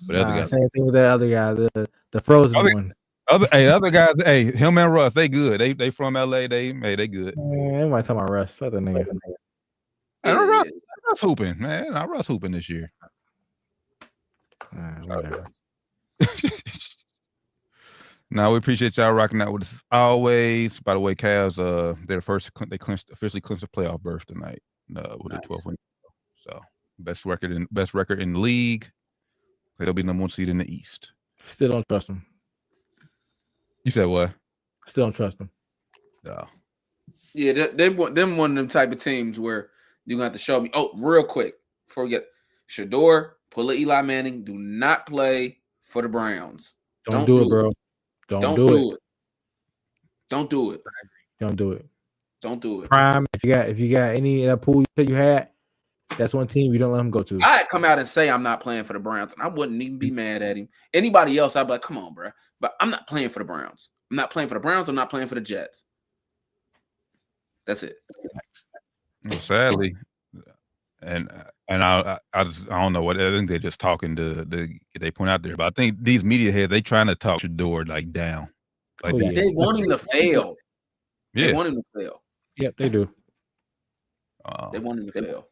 but other guys, same thing with that other guy, the frozen one. Other guys, him and Russ, they good. They from LA. They good. Man, everybody talking about Russ. What the nigga? Russ hooping, man. Russ hooping this yeir. Whatever. Now we appreciate y'all rocking out with us as always. By the way, Cavs, they officially clinched the playoff berth tonight with a 12 win. So best record in the league. They'll be number 1 seed in the East. Still don't trust them. You said what? Still don't trust them. No. Yeah, them one of them type of teams where you're gonna have to show me. Oh, real quick before we get Shador, pull Eli Manning. Do not play for the Browns. Don't do it, bro. Don't do it. Don't do it. Don't do it. Don't do it. Prime. If you got any in that pool you had, that's one team you don't let him go to. I'd come out and say I'm not playing for the Browns, and I wouldn't even be mad at him. Anybody else, I'd be like, come on, bro. But I'm not playing for the Browns. I'm not playing for the Browns. I'm not playing for the Jets. That's it. Well, sadly, and I don't know what I think they're just talking to they point out there, but I think these media heads they trying to talk Shador like down. Like they want him to fail. Yeah. They want him to fail. Yep, they do. They want him to fail.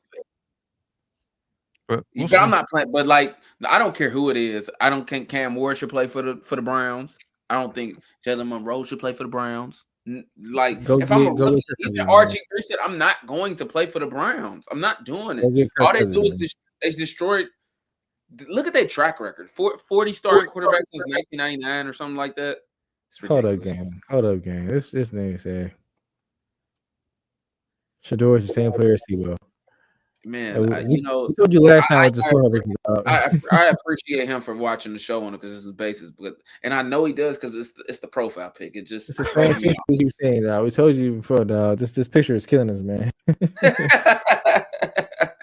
But I'm not playing. But like, I don't care who it is. I don't think Cam Ward should play for the Browns. I don't think Jalen Monroe should play for the Browns. Like, if I'm a rookie, even RG3 said, I'm not going to play for the Browns. I'm not doing it. All they do is they destroyed. Look at their track record. 40 starting quarterbacks since 1999 or something like that. Hold up, gang. This nigga said Shador is the same player as Tebow. Man, we told you last time. I appreciate him for watching the show on it because it's his basis, and I know he does because it's the profile pic. It's the same picture you saying. We told you before. This picture is killing us, man.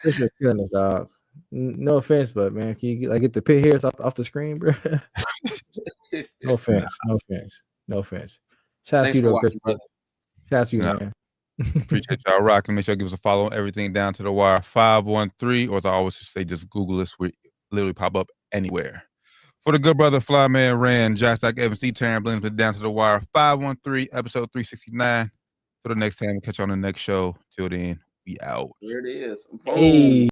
Picture is killing us, dog. No offense, but man, can you get the pit hairs off the screen, bro? No offense. Shout out to you, brother. Shout out to you, man. Appreciate y'all rocking. Make sure you give us a follow on everything down to the wire 513, or as I always say, just Google us. We literally pop up anywhere. For the good brother Flyman Rand, Josh Doc Evans, C. Taryn Blinton, down to the wire 513, episode 369. For the next time, catch you on the next show. Till then, we out. There it is. Boom. Hey.